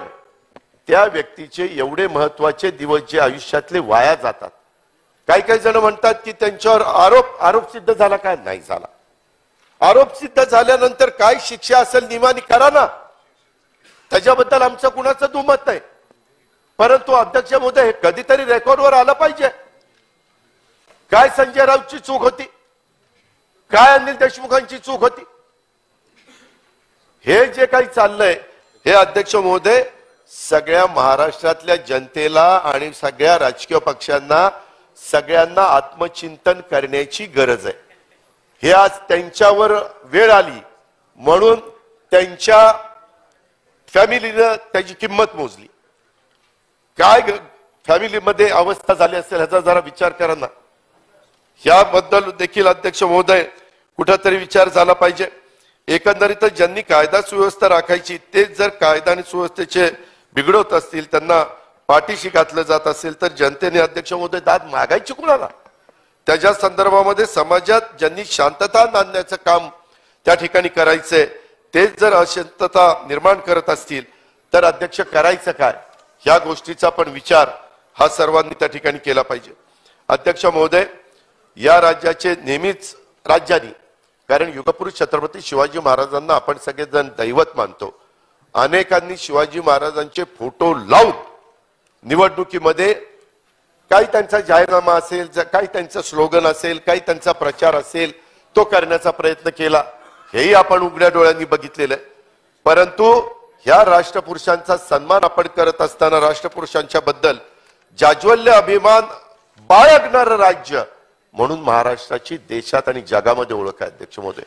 त्या व्यक्तीचे एवढे महत्वाचे दिवस जे आयुष्यातले वाया जातात. काही काही जण म्हणतात की त्यांच्यावर आरोप सिद्ध झाला. काय नाही झाला. आरोप सिद्ध झाल्यानंतर काय शिक्षा असेल नियमाने करा ना, त्याच्याबद्दल आमचं कुणाचं दुमत नाही. परंतु अध्यक्ष महोदय, हे कधीतरी रेकॉर्डवर आलं पाहिजे. काय संजय राऊतची चूक होती, काय अनिल देशमुखांची चूक होती? हे जे काही चाललंय हे अध्यक्ष महोदय सगळ्या महाराष्ट्रातल्या जनतेला आणि सगळ्या राजकीय पक्षांना सगळ्यांना आत्मचिंतन करण्याची गरज आहे. हे आज त्यांच्यावर वेळ आली म्हणून त्यांच्या फॅमिलीनं त्याची किंमत मोजली. काय फॅमिलीमध्ये अवस्था झाली असेल ह्याचा जरा विचार करा ना. याबद्दल देखील अध्यक्ष महोदय कुठेतरी विचार झाला पाहिजे. एकंदरीतच ज्यांनी कायदा सुव्यवस्था राखायची तेच जर कायदा आणि सुव्यवस्थेचे बिघडवत असतील, त्यांना पाठीशी घातलं जात असेल, तर जनतेने अध्यक्ष महोदय दाद मागायची कुणाला? त्याच्या संदर्भामध्ये समाजात ज्यांनी शांतता आणण्याचं काम त्या ठिकाणी करायचंय तेच जर अशांतता निर्माण करत असतील तर अध्यक्ष करायचं काय? ह्या गोष्टीचा पण विचार हा सर्वांनी त्या ठिकाणी केला पाहिजे. अध्यक्ष महोदय, या राज्याचे नेहमीच राज्याने, कारण युगपुरुष छत्रपती शिवाजी महाराजांना आपण सगळेजण दैवत मानतो, अनेकांनी शिवाजी महाराजांचे फोटो लावून निवडणुकीमध्ये काही त्यांचा जाहीरनामा असेल, काही त्यांचं स्लोगन असेल, काही त्यांचा प्रचार असेल, तो करण्याचा प्रयत्न केला. हेही आपण उघड्या डोळ्यांनी बघितलेलं आहे. परंतु ह्या राष्ट्रपुरुषांचा सन्मान आपण करत असताना राष्ट्रपुरुषांच्या बद्दल जाज्वल्य अभिमान बाळगणारं राज्य म्हणून महाराष्ट्राची देशात आणि जगामध्ये ओळख आहे अध्यक्ष महोदय.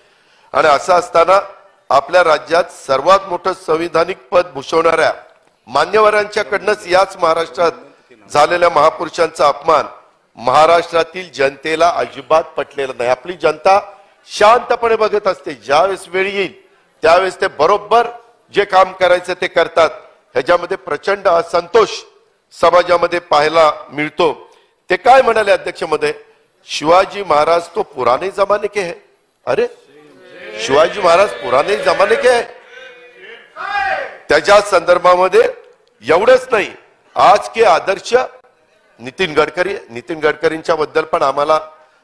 आणि असं असताना आपल्या राज्यात सर्वात मोठं संविधानिक पद भूषवणाऱ्या मान्यवरांच्याकडनंच याच महाराष्ट्रात झालेल्या महापुरुषांचा अपमान महाराष्ट्रातील जनतेला अजिबात पटलेला नाही. आपली जनता शांतपणे बघत असते. ज्यावेळेस वेळ येईल त्यावेळेस ते बरोबर जे काम करायचं ते करतात. ह्याच्यामध्ये प्रचंड असंतोष समाजामध्ये पाहायला मिळतो. ते काय म्हणाले अध्यक्ष महोदय? शिवाजी महाराज तो पुराने जमाने के है. अरे शिवाजी महाराज पुराने जमाने के है. त्याच्या संदर्भामध्ये एवढंच नाही, आज के आदर्श नितीन गडकरींच्या बद्दल पण आम्हाला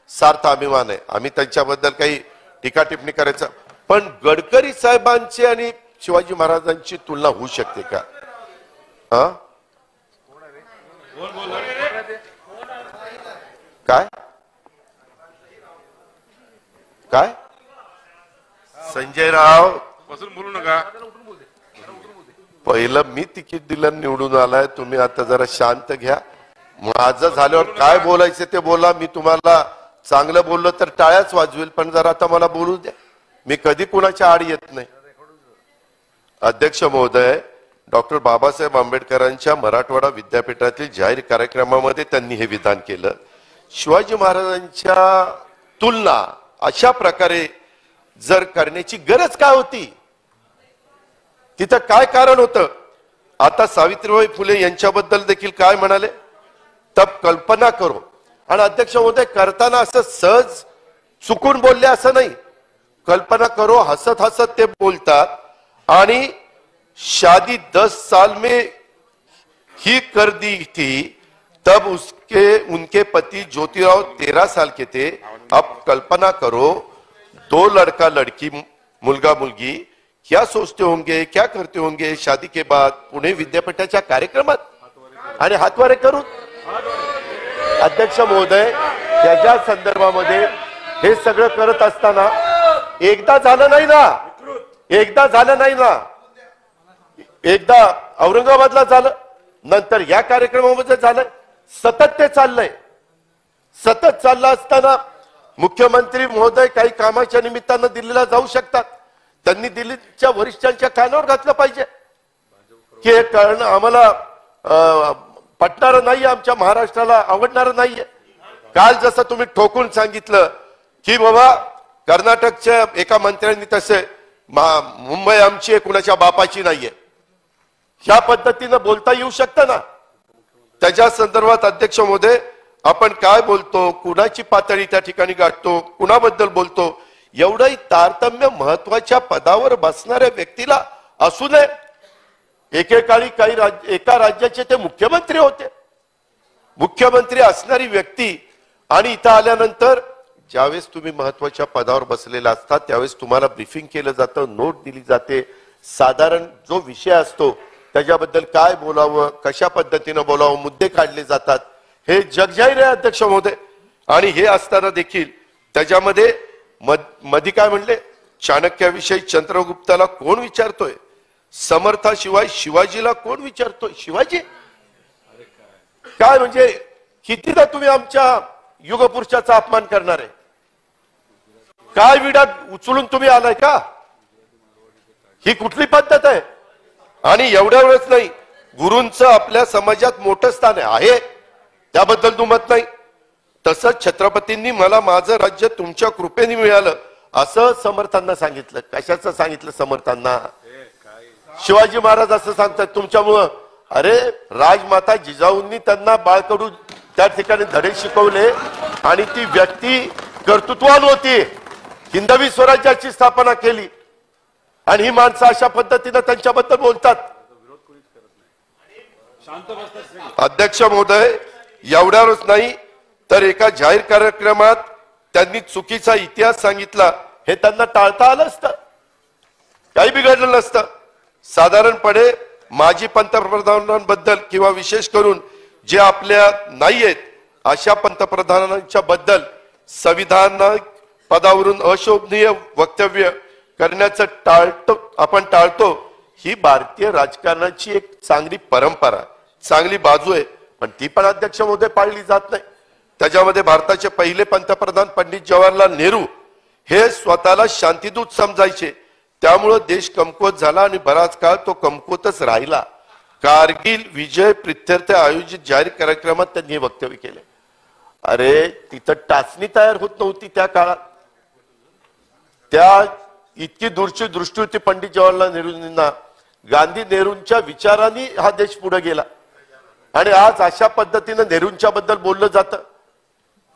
सार्थ अभिमान आहे. आम्ही त्यांच्याबद्दल काही टीका टिप्पणी करायचं, पण गडकरी साहेबांची आणि शिवाजी महाराजांची तुलना होऊ शकते का? काय काय संजय राव बसून बोलू नका. पहिलं मी तिकीट दिलं, निवडून आलाय. तुम्ही आता जरा शांत घ्या. माझं झाल्यावर काय बोलायचं ते बोला. मी तुम्हाला चांगलं बोललो तर टाळ्याच वाजवेल, पण जरा आता मला बोलू द्या. मी कधी कुणाच्या आड येत नाही. अध्यक्ष महोदय, डॉक्टर बाबासाहेब आंबेडकरांच्या मराठवाडा विद्यापीठातील जाहीर कार्यक्रमामध्ये त्यांनी हे विधान केलं. शिवाजी महाराजांच्या तुलना अशा प्रकारे जर करण्याची गरज काय होती, तिथं काय कारण होतं? आता सावित्रीबाई फुले यांच्याबद्दल देखील काय म्हणाले, तब कल्पना करो. आणि अध्यक्ष महोदय, करताना असं सहज चुकून बोलले असं नाही, कल्पना करो हसत हसत ते बोलतात. आणि शादी 10 साल में ही कर दी थी, तब उनके पति ज्योतिराव 13 साल के थे. अब कल्पना करो 2 लड़का लड़की मुलगा मुलगी क्या सोचते होंगे, क्या करते होंगे शादी के बाद पुणे विद्यापीठाच्या कार्यक्रमात आणि हातवारे करून. अध्यक्ष महोदय, त्याच्या संदर्भामध्ये हे सगळं करत असताना एकदा झालं नाही ना, एकदा औरंगाबादला झालं, नंतर या कार्यक्रमामध्ये झालं. सतत ते चाललंय. सतत चाललं असताना मुख्यमंत्री महोदय काही कामाच्या निमित्तानं दिल्लीला जाऊ शकतात. त्यांनी दिल्लीच्या वरिष्ठांच्या कानावर घातलं पाहिजे की हे करणं आम्हाला पटणारं नाहीये, आमच्या महाराष्ट्राला आवडणारं नाहीये. काल जसं तुम्ही ठोकून सांगितलं की बाबा कर्नाटकच्या एका मंत्र्यांनी तसे मुंबई आमची आहे, कुणाच्या बापाची नाहीये, ह्या पद्धतीनं बोलता येऊ शकतं ना. त्याच्या संदर्भात अध्यक्ष महोदय, आपण काय बोलतो, कुणाची पातळी त्या ठिकाणी गाठतो, कुणाबद्दल बोलतो, एवढंही तारतम्य महत्वाच्या पदावर बसणाऱ्या व्यक्तीला असू नये. एकेकाळी एका राज्याचे ते मुख्यमंत्री होते. मुख्यमंत्री असणारी व्यक्ती आणि इथं आल्यानंतर ज्यावेळेस तुम्ही महत्वाच्या पदावर बसलेला असतात त्यावेळेस तुम्हाला ब्रीफिंग केलं जातं, नोट दिली जाते, साधारण जो विषय असतो त्याच्याबद्दल काय बोलावं, कशा पद्धतीनं बोलावं, मुद्दे काढले जातात. हे जगजाहीर आहे अध्यक्ष महोदय. आणि हे असताना देखील त्याच्यामध्ये मधी काय म्हणले, चाणक्याविषयी चंद्रगुप्ताला कोण विचारतोय, समर्थाशिवाय शिवाजीला कोण विचारतोय. शिवाजी काय म्हणजे कितीदा तुम्ही आमच्या युगपुरुषाचा अपमान करणार आहे? काय विडा उचलून तुम्ही आलाय का? ही कुठली पद्धत आहे? आणि एवढ्या वेळेस नाही, गुरूंचं आपल्या समाजात मोठं स्थान आहे, त्याबद्दल दुमत नाही. तसंच छत्रपतींनी मला माझं राज्य तुमच्या कृपेने मिळालं असं समर्थांना सांगितलं. कशाचं सांगितलं समर्थांना? शिवाजी महाराज असं सांगतात तुमच्यामुळं. अरे राजमाता जिजाऊंनी त्यांना बाळकडू त्या ठिकाणी धडे शिकवले आणि ती व्यक्ती कर्तृत्वान होती, हिंदवी स्वराज्याची स्थापना केली. आणि ही माणसं अशा पद्धतीने त्यांच्याबद्दल बोलतात. अध्यक्ष महोदय, एवढ्यावरच नाही तर एका जाहीर कार्यक्रमात त्यांनी चुकीचा इतिहास सांगितला. हे त्यांना टाळता आलं असतं, काही बिघडलं नसतं. साधारणपणे माजी पंतप्रधानांबद्दल किंवा विशेष करून जे आपल्या नाहीयेत अशा पंतप्रधानांच्या बद्दल संविधान पदावरून अशोभनीय वक्तव्य करण्याचं आपण टाळतो. ही भारतीय राजकारणाची एक चांगली परंपरा, चांगली बाजू आहे, पण ती पण अध्यक्ष महोदय पाळली जात नाही. त्याच्यामध्ये भारताचे पहिले पंतप्रधान पंडित जवाहरलाल नेहरू हे स्वतःला शांतीदूत समजायचे. त्यामुळे देश कमकुवत झाला आणि बराच काळ तो कमकुवतच राहिला. कारगिल विजय प्रित्यर्थ आयोजित जाहीर कार्यक्रमात त्यांनी हे वक्तव्य केले. अरे तिथं टाचणी तयार होत नव्हती त्या काळात. त्या इतकी दूरची दृष्टी होती पंडित जवाहरलाल नेहरूंना. गांधी नेहरूंच्या विचारांनी हा देश पुढे गेला. आणि आज अशा पद्धतीनं नेहरूंच्या बद्दल बोललं जातं.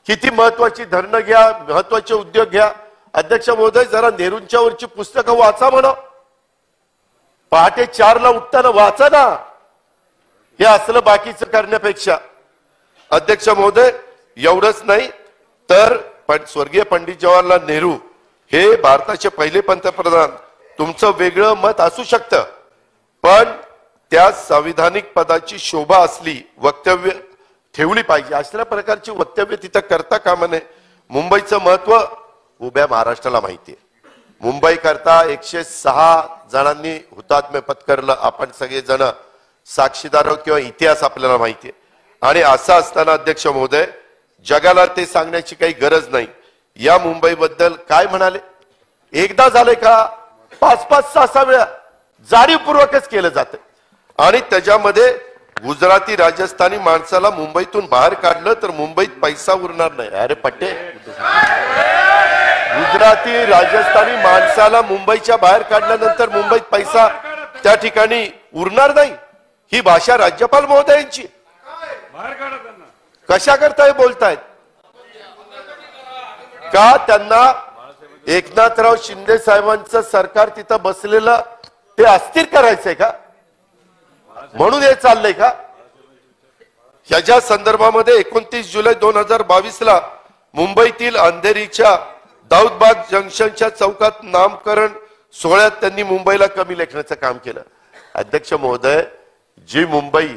किती महत्वाची धरणं घ्या, महत्वाचे उद्योग घ्या. अध्यक्ष महोदय, जरा नेहरूंच्या वरची पुस्तकं वाचा म्हणा. पहाटे 4ला उठताना वाचा ना, हे असलं बाकीचं करण्यापेक्षा. अध्यक्ष महोदय, एवढंच नाही तर स्वर्गीय पंडित जवाहरलाल नेहरू हे भारताचे पहिले पंतप्रधान. तुमचं वेगळं मत असू शकतं, पण त्या संविधानिक पदाची शोभा असली, वक्तव्य ठेवली पाहिजे. अशा प्रकारची वक्तव्य तिथं करता कामा नये. मुंबईचं महत्व उभ्या महाराष्ट्राला माहितीये. मुंबई करता 106 जणांनी हुतात्म्य पत्करलं. आपण सगळेजण साक्षीदार आहोत किंवा इतिहास आपल्याला माहितीये. आणि असं असताना अध्यक्ष महोदय, जगाला ते सांगण्याची काही गरज नाही. या मुंबईबद्दल काय म्हणाले? एकदा झाले का? 5-5, 6-6 वेळा जाणीवपूर्वकच केलं जातं आणि त्याच्यामध्ये गुजराती राजस्थानी माणसाला मुंबईतून बाहेर काढलं तर मुंबईत पैसा उरणार नाही. अरे पट्टे, गुजराती राजस्थानी माणसाला मुंबईच्या बाहेर काढल्यानंतर मुंबईत पैसा त्या ठिकाणी उरणार नाही. ही भाषा राज्यपाल महोदयांची. कशा करताय बोलतायत का? त्यांना एकनाथराव शिंदे साहेबांचं सरकार तिथं बसलेलं ते अस्थिर करायचंय का? म्हणून हे चाललंय का? ह्याच्या संदर्भामध्ये 29 जुलै 2022 मुंबईतील अंधेरीच्या दाऊदबाग जंक्शनच्या चौकात नामकरण सोहळ्यात त्यांनी मुंबईला कमी लेखण्याचं काम केलं. अध्यक्ष महोदय, जी मुंबई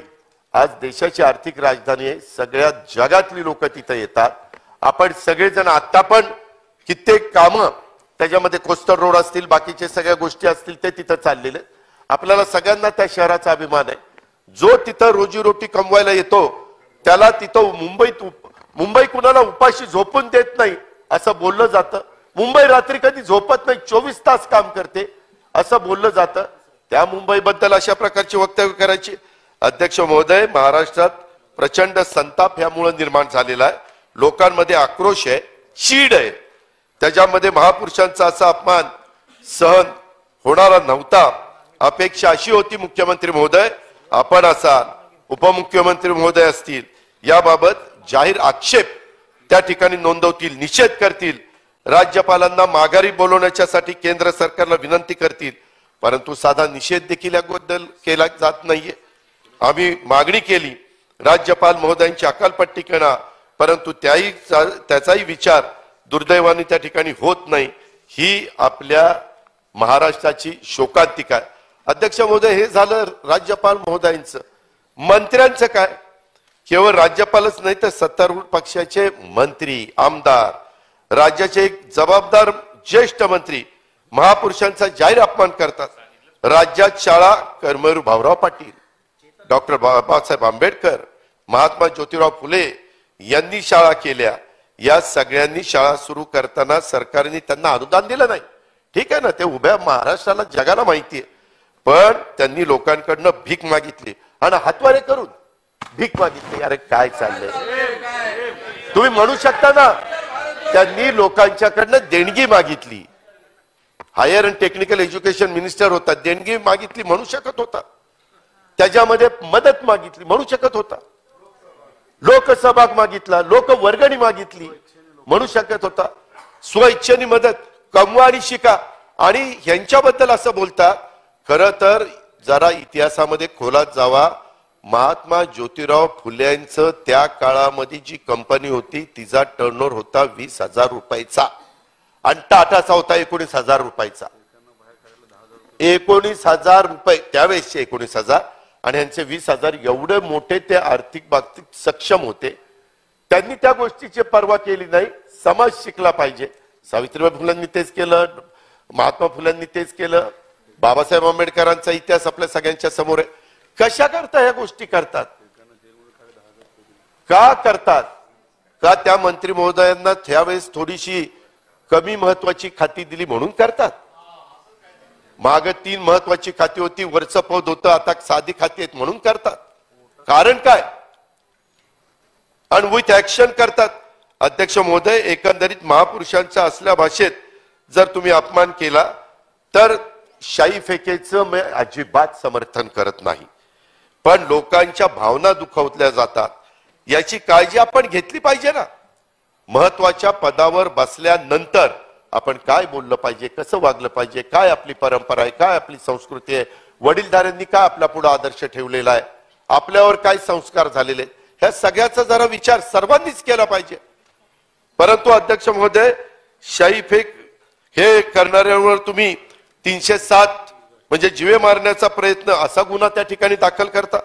आज देशाची आर्थिक राजधानी आहे, सगळ्या जगातली लोक तिथे येतात. आपण सगळेजण आता पण कित्येक कामं त्याच्यामध्ये कोस्टल रोड असतील, बाकीच्या सगळ्या गोष्टी असतील, ते तिथं चाललेले. आपल्याला सगळ्यांना त्या शहराचा अभिमान आहे. जो तिथं रोजीरोटी कमवायला येतो त्याला तिथं मुंबई कुणाला उपाशी झोपून देत नाही असं बोललं जातं. मुंबई रात्री कधी झोपत नाही, 24 तास काम करते असं बोललं जातं. त्या मुंबईबद्दल अशा प्रकारची वक्तव्य करायची. अध्यक्ष महोदय, महाराष्ट्रात प्रचंड संताप ह्यामुळे निर्माण झालेला आहे. लोकांमध्ये आक्रोश आहे, चीड आहे. त्याच्यामध्ये महापुरुषांचा असा अपमान सहन होणारा नव्हता. अपेक्षा अशी होती मुख्यमंत्री महोदय, आपण असाल, उपमुख्यमंत्री महोदय असतील, याबाबत जाहीर आक्षेप त्या ठिकाणी नोंदवतील, निषेध करतील, राज्यपालांना माघारी बोलवण्याच्यासाठी केंद्र सरकारला विनंती करतील. परंतु साधा निषेध देखील याबद्दल केला जात नाहीये. आम्ही मागणी केली राज्यपाल महोदयांची अकालपट्टी करा, परंतु त्याचाही विचार दुर्दैवाने त्या ठिकाणी होत नाही. ही आपल्या महाराष्ट्राची शोकांतिका आहे. अध्यक्ष महोदय, हे झालं राज्यपाल महोदयांचं. मंत्र्यांचं काय? केवळ राज्यपालच नाही तर सत्तारूढ पक्षाचे मंत्री, आमदार, राज्याचे एक जबाबदार ज्येष्ठ मंत्री महापुरुषांचा जाहीर अपमान करतात. राज्यात शाळा कर्मवीर भाऊराव पाटील, डॉक्टर बाबासाहेब आंबेडकर, महात्मा ज्योतिराव फुले यांनी शाळा केल्या. या सगळ्यांनी शाळा सुरू करताना सरकारने त्यांना अनुदान दिलं नाही. ठीक आहे ना, ते उभ्या महाराष्ट्राला जगाला माहिती आहे. पण त्यांनी लोकांकडनं भीक मागितली आणि हातवारे करून भीक मागितली. अरे काय चाललंय? तुम्ही म्हणू शकता ना, त्यांनी लोकांच्याकडनं देणगी मागितली. Higher and technical education minister होता, देणगी मागितली म्हणू शकत होता. त्याच्यामध्ये मदत मागितली म्हणू शकत होता. लोकसहभाग मागितला, लोकवर्गणी मागितली म्हणू शकत होता. स्वइच्छेने मदत, कमवा आणि शिका. आणि ह्यांच्याबद्दल असं बोलतात. खरं तर जरा इतिहासामध्ये खोलात जावा. महात्मा ज्योतिराव फुलेंचं त्या काळामध्ये जी कंपनी होती तिचा टर्नओव्हर होता 20,000 रुपयाचा आणि टाटाचा होता 19,000 रुपयाचा. 19,000 रुपये त्यावेळेसचे 19,000 आणि यांचे 20,000. एवढे मोठे ते आर्थिक बाबतीत सक्षम होते. त्यांनी त्या गोष्टीची पर्वा केली नाही. समाज शिकला पाहिजे. सावित्रीबाई फुलेंनी तेच केलं, महात्मा फुलेंनी तेच केलं. बाबासाहेब आंबेडकरांचा इतिहास आपल्या सगळ्यांच्या समोर आहे. कशा करता ह्या गोष्टी करतात? का करतात? का त्या मंत्री महोदयांना त्यावेळेस थोडीशी कमी महत्वाची खाती दिली म्हणून करतात? माग 3 महत्वाची खाती होती, वरचं पद होतं, आता साधी खाती आहेत म्हणून करतात. कारण काय? आणि विथ ऍक्शन करतात. अध्यक्ष महोदय, एकंदरीत महापुरुषांच्या असल्या भाषेत जर तुम्ही अपमान केला तर शाई फेकेचं मी अजिबात समर्थन करत नाही. पण लोकांच्या भावना दुखावल्या जातात याची काळजी आपण घेतली पाहिजे ना. महत्वाच्या पदावर बसल्यानंतर आपण काय बोललं पाहिजे, कसं वागलं पाहिजे, काय आपली परंपरा आहे, काय आपली संस्कृती आहे, वडीलधाऱ्यांनी काय आपल्या पुढे आदर्श ठेवलेला आहे, आपल्यावर काय संस्कार झालेले, ह्या सगळ्याचा जरा विचार सर्वांनीच केला पाहिजे. परंतु अध्यक्ष महोदय, शाई फेक हे करणाऱ्यांवर तुम्ही 307 म्हणजे जीवे मारण्याचा प्रयत्न असा गुन्हा त्या ठिकाणी दाखल करता.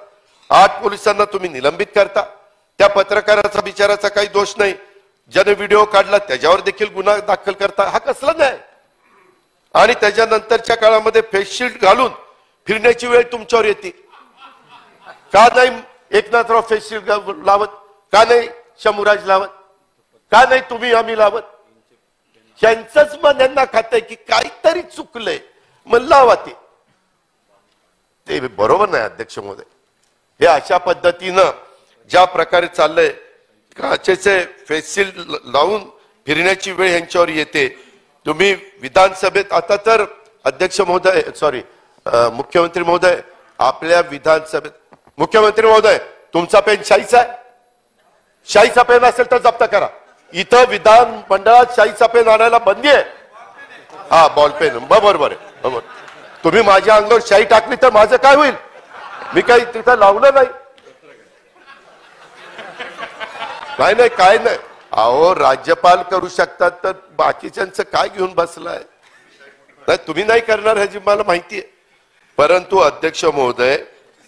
8 पोलिसांना तुम्ही निलंबित करता. त्या पत्रकाराचा बिचाराचा काही दोष नाही, ज्याने व्हिडिओ काढला त्याच्यावर देखील गुन्हा दाखल करता. हा कसला न्याय? आणि त्याच्यानंतरच्या काळामध्ये फेस शिल्ड घालून फिरण्याची वेळ तुमच्यावर येते. का नाही एकनाथराव फेस शिल्ड लावत? का नाही शंभूराज लावत? का नाही तुम्ही आम्ही लावत? यांचंच मन यांना खातंय की काहीतरी चुकलंय, मग लावा ते. ते बरोबर नाही अध्यक्ष महोदय. हे अशा पद्धतीनं ज्या प्रकारे चाललंय, काचेचे फेसिल लावून फिरण्याची वेळ यांच्यावर येते. तुम्ही विधानसभेत आता तर अध्यक्ष महोदय सॉरी मुख्यमंत्री महोदय, आपल्या विधानसभेत मुख्यमंत्री महोदय तुमचा पेन शाईचा आहे, शाईचा पेन असेल तर जप्त करा. इथं विधान मंडळात शाईचा पेन आणायला बंदी आहे. हा बॉल पेन बरोबर आहे, बरोबर. तुम्ही माझ्या अंगावर शाई टाकली तर माझं काय होईल? मी काही तिथं लावलं नाही. नाही नाही काय नाही. अहो राज्यपाल करू शकतात तर बाकीच्यांचं काय घेऊन बसलाय? नाही तुम्ही नाही करणार ह्याची मला माहिती आहे. परंतु अध्यक्ष महोदय,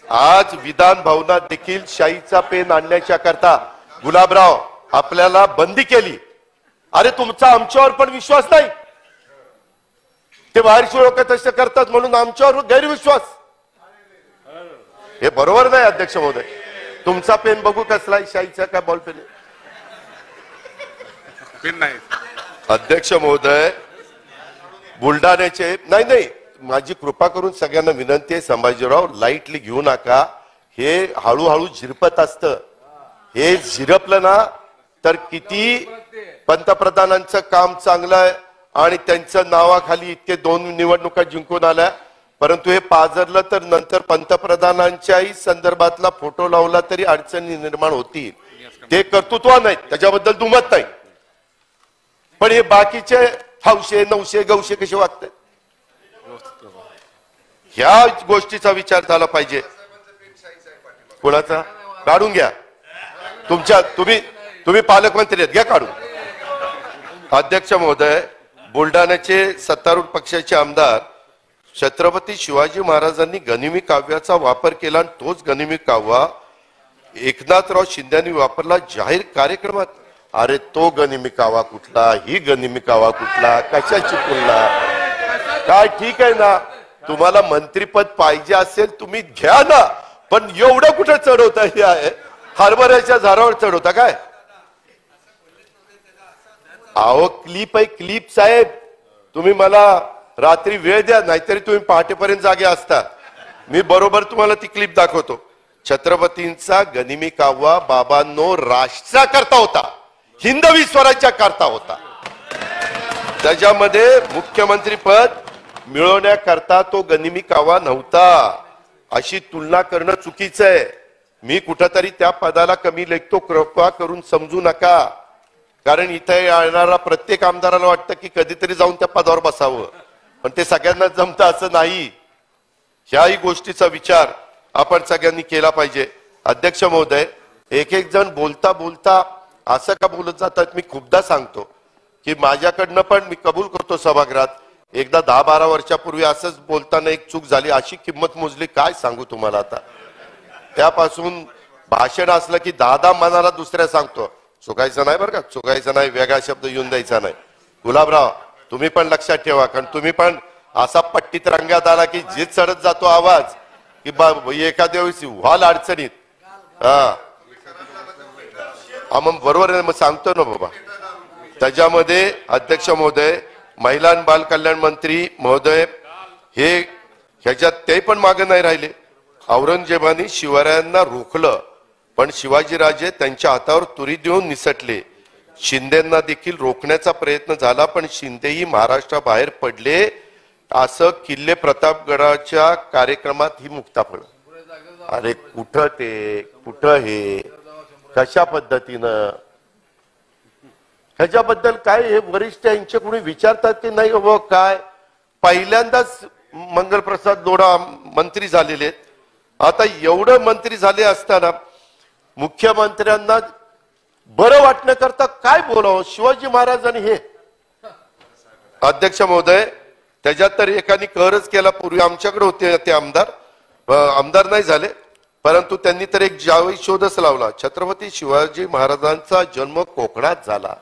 आज विधान भवनात देखील शाईचा पेन आणण्याच्या करता गुलाबराव आपल्याला बंदी केली. अरे तुमचा आमच्यावर पण विश्वास नाही. ते बाहेरचे लोक तसे करतात म्हणून आमच्यावर गैरविश्वास. हे बरोबर नाही अध्यक्ष महोदय. तुमचा पेन बघू कसला आहे, शाईचा का बॉल पेन? नाही अध्यक्ष महोदय, बुलढाण्याचे नाही नाही माझी कृपा करून सगळ्यांना विनंती आहे, संभाजीराव लाईटली घेऊ नका. हे हळूहळू झिरपत असतं. हे झिरपलं ना तर किती पंतप्रधानांचं काम चांगलं आहे आणि त्यांच्या नावाखाली इतके 2 निवडणुका जिंकून आल्या, परंतु हे पाजरलं तर नंतर पंतप्रधानांच्याही संदर्भातला फोटो लावला तरी अडचणी निर्माण होतील. ते कर्तृत्व नाही, त्याच्याबद्दल दुमत नाही. पण हे बाकीचे हौशे नवशे गौशे कसे वागतात, ह्या गोष्टीचा विचार झाला पाहिजे. कोणाचा काढून घ्या. तुम्ही पालकमंत्री आहेत, घ्या काढून. अध्यक्ष महोदय, बुलढाण्याचे सत्तारूढ पक्षाचे आमदार छत्रपती शिवाजी महाराजांनी गनिमी काव्याचा वापर केला आणि तोच गनिमी काव्य एकनाथराव शिंदेनी वापरला जाहीर कार्यक्रमात. अरे तो गनिमी कावा कुठला, ही गनिमी कावा कुठला, कशाची तुलना काय? ठीक आहे ना, तुम्हाला मंत्रीपद पाहिजे असेल तुम्ही घ्या ना, पण एवढं कुठं चढवता? हे आहे हरभऱ्याच्या झाडावर चढवता काय? अहो क्लिप आहे, क्लिप साहेब. तुम्ही मला रात्री वेळ द्या, नाहीतरी तुम्ही पहाटेपर्यंत जागे असता. मी बरोबर तुम्हाला ती क्लिप दाखवतो. छत्रपतींचा गनिमी काव्या बाबांनो राष्ट्राकरता होता, हिंदवी स्वराज्या करता होता. त्याच्यामध्ये मुख्यमंत्री पद मिळवण्याकरता तो गनिमी कावा नव्हता. अशी तुलना करणं चुकीचं आहे. मी कुठंतरी त्या पदाला कमी लेखतो, कृपा करून समजू नका. कारण इथे येणारा प्रत्येक आमदाराला वाटतं की कधीतरी जाऊन त्या पदावर बसावं, पण ते सगळ्यांना जमतं असं नाही. ह्याही गोष्टीचा विचार आपण सगळ्यांनी केला पाहिजे. अध्यक्ष महोदय, एक एक जण बोलता बोलता असं का बोलत जातात, मी खूपदा सांगतो की माझ्याकडनं पण मी कबूल करतो सभागृहात, एकदा 10-12 वर्षापूर्वी असंच बोलताना एक चूक झाली, अशी किंमत मोजली काय सांगू तुम्हाला. आता त्यापासून भाषण असलं की 10 मनाला दुसऱ्या सांगतो, चुकायचं नाही बरं का, चुकायचं नाही, वेगळा शब्द येऊन द्यायचा नाही. गुलाबराव तुम्ही पण लक्षात ठेवा, कारण तुम्ही पण असा पट्टीत रंगात आला की जे चढत जातो आवाज की एखाद्या वेळेस व्हाल अडचणीत. मग बरोबर आहे, मग सांगतो ना बाबा. त्याच्यामध्ये अध्यक्ष महोदय, महिला आणि बाल कल्याण मंत्री महोदय हे ह्याच्यात ते पण मागे नाही राहिले. औरंगजेबाने शिवरायांना रोखलं, पण शिवाजीराजे त्यांच्या हातावर तुरी देऊन निसटले. शिंदेना देखील रोखण्याचा प्रयत्न झाला, पण शिंदेही महाराष्ट्राबाहेर पडले. असं किल्ले प्रतापगडाच्या कार्यक्रमात ही मुक्ताफळ. अरे कुठं ते, कुठं हे, कशा पद्धतीनं, ह्याच्याबद्दल काय हे वरिष्ठ यांचे कोणी विचारतात की नाही? हो काय, पहिल्यांदाच मंगलप्रसाद लोढा मंत्री झालेले आहेत. आता एवढं मंत्री झाले असताना मुख्यमंत्र्यांना बरं वाटण्याकरता काय बोलावं शिवाजी महाराजांनी हे? अध्यक्ष महोदय, त्याच्यात तर एकाने कहरच केला. पूर्वी आमच्याकडे होते ते आमदार नाही झाले, परंतु त्यांनी तर एक जावई शोधच लावला. छत्रपती शिवाजी महाराजांचा जन्म कोकणात झाला.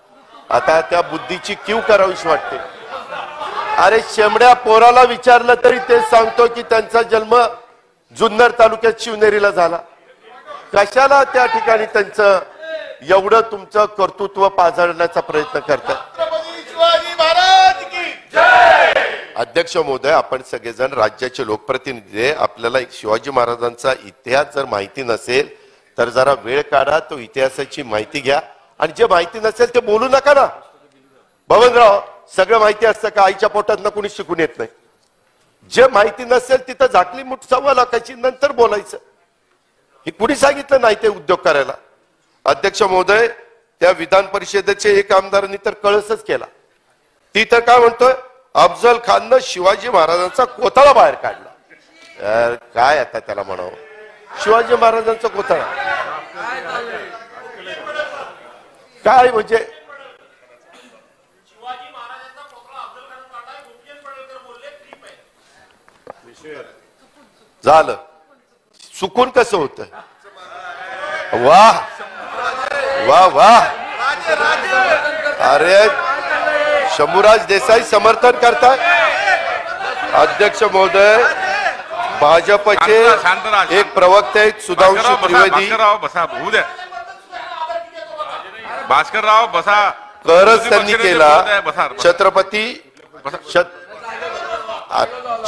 आता त्या बुद्धीची कीव करावीशी वाटते. अरे शेमड्या पोराला विचारलं तरी ते सांगतो की त्यांचा जन्म जुन्नर तालुक्यात शिवनेरीला झाला. कशाला त्या ठिकाणी त्यांचं एवढं तुमचं कर्तृत्व पाजळण्याचा प्रयत्न करतात? अध्यक्ष महोदय, आपण सगळेजण राज्याचे लोकप्रतिनिधी आहे. आपल्याला शिवाजी महाराजांचा इतिहास जर माहिती नसेल तर जरा वेळ काढा, तो इतिहासाची माहिती घ्या. आणि जे माहिती नसेल ते बोलू नका ना. बबनराव, सगळं माहिती असतं का? आईच्या पोटात कुणी शिकून येत नाही. जे माहिती नसेल तिथं झाकली मुठ सव्वा लाखाची, नंतर बोलायचं. हे कुणी सांगितलं नाही ते उद्योग करायला? अध्यक्ष महोदय, त्या विधान परिषदेचे एक आमदारांनी तर कळसच केला. ती तर काय म्हणतोय, अफजल खाननं शिवाजी महाराजांचा कोथळा बाहेर काढला. काय आता त्याला म्हणावं, शिवाजी महाराजांचा कोथळा काय म्हणजे? झालं चुकून कसं होतं? वाह वाह वाह. अरे शंभूराज देसाई समर्थन करताय. अध्यक्ष महोदय, भाजपचे एक प्रवक्ते आहेत सुधांशू त्रिवेदी. भास्करराव बसा. करच त्यांनी केला.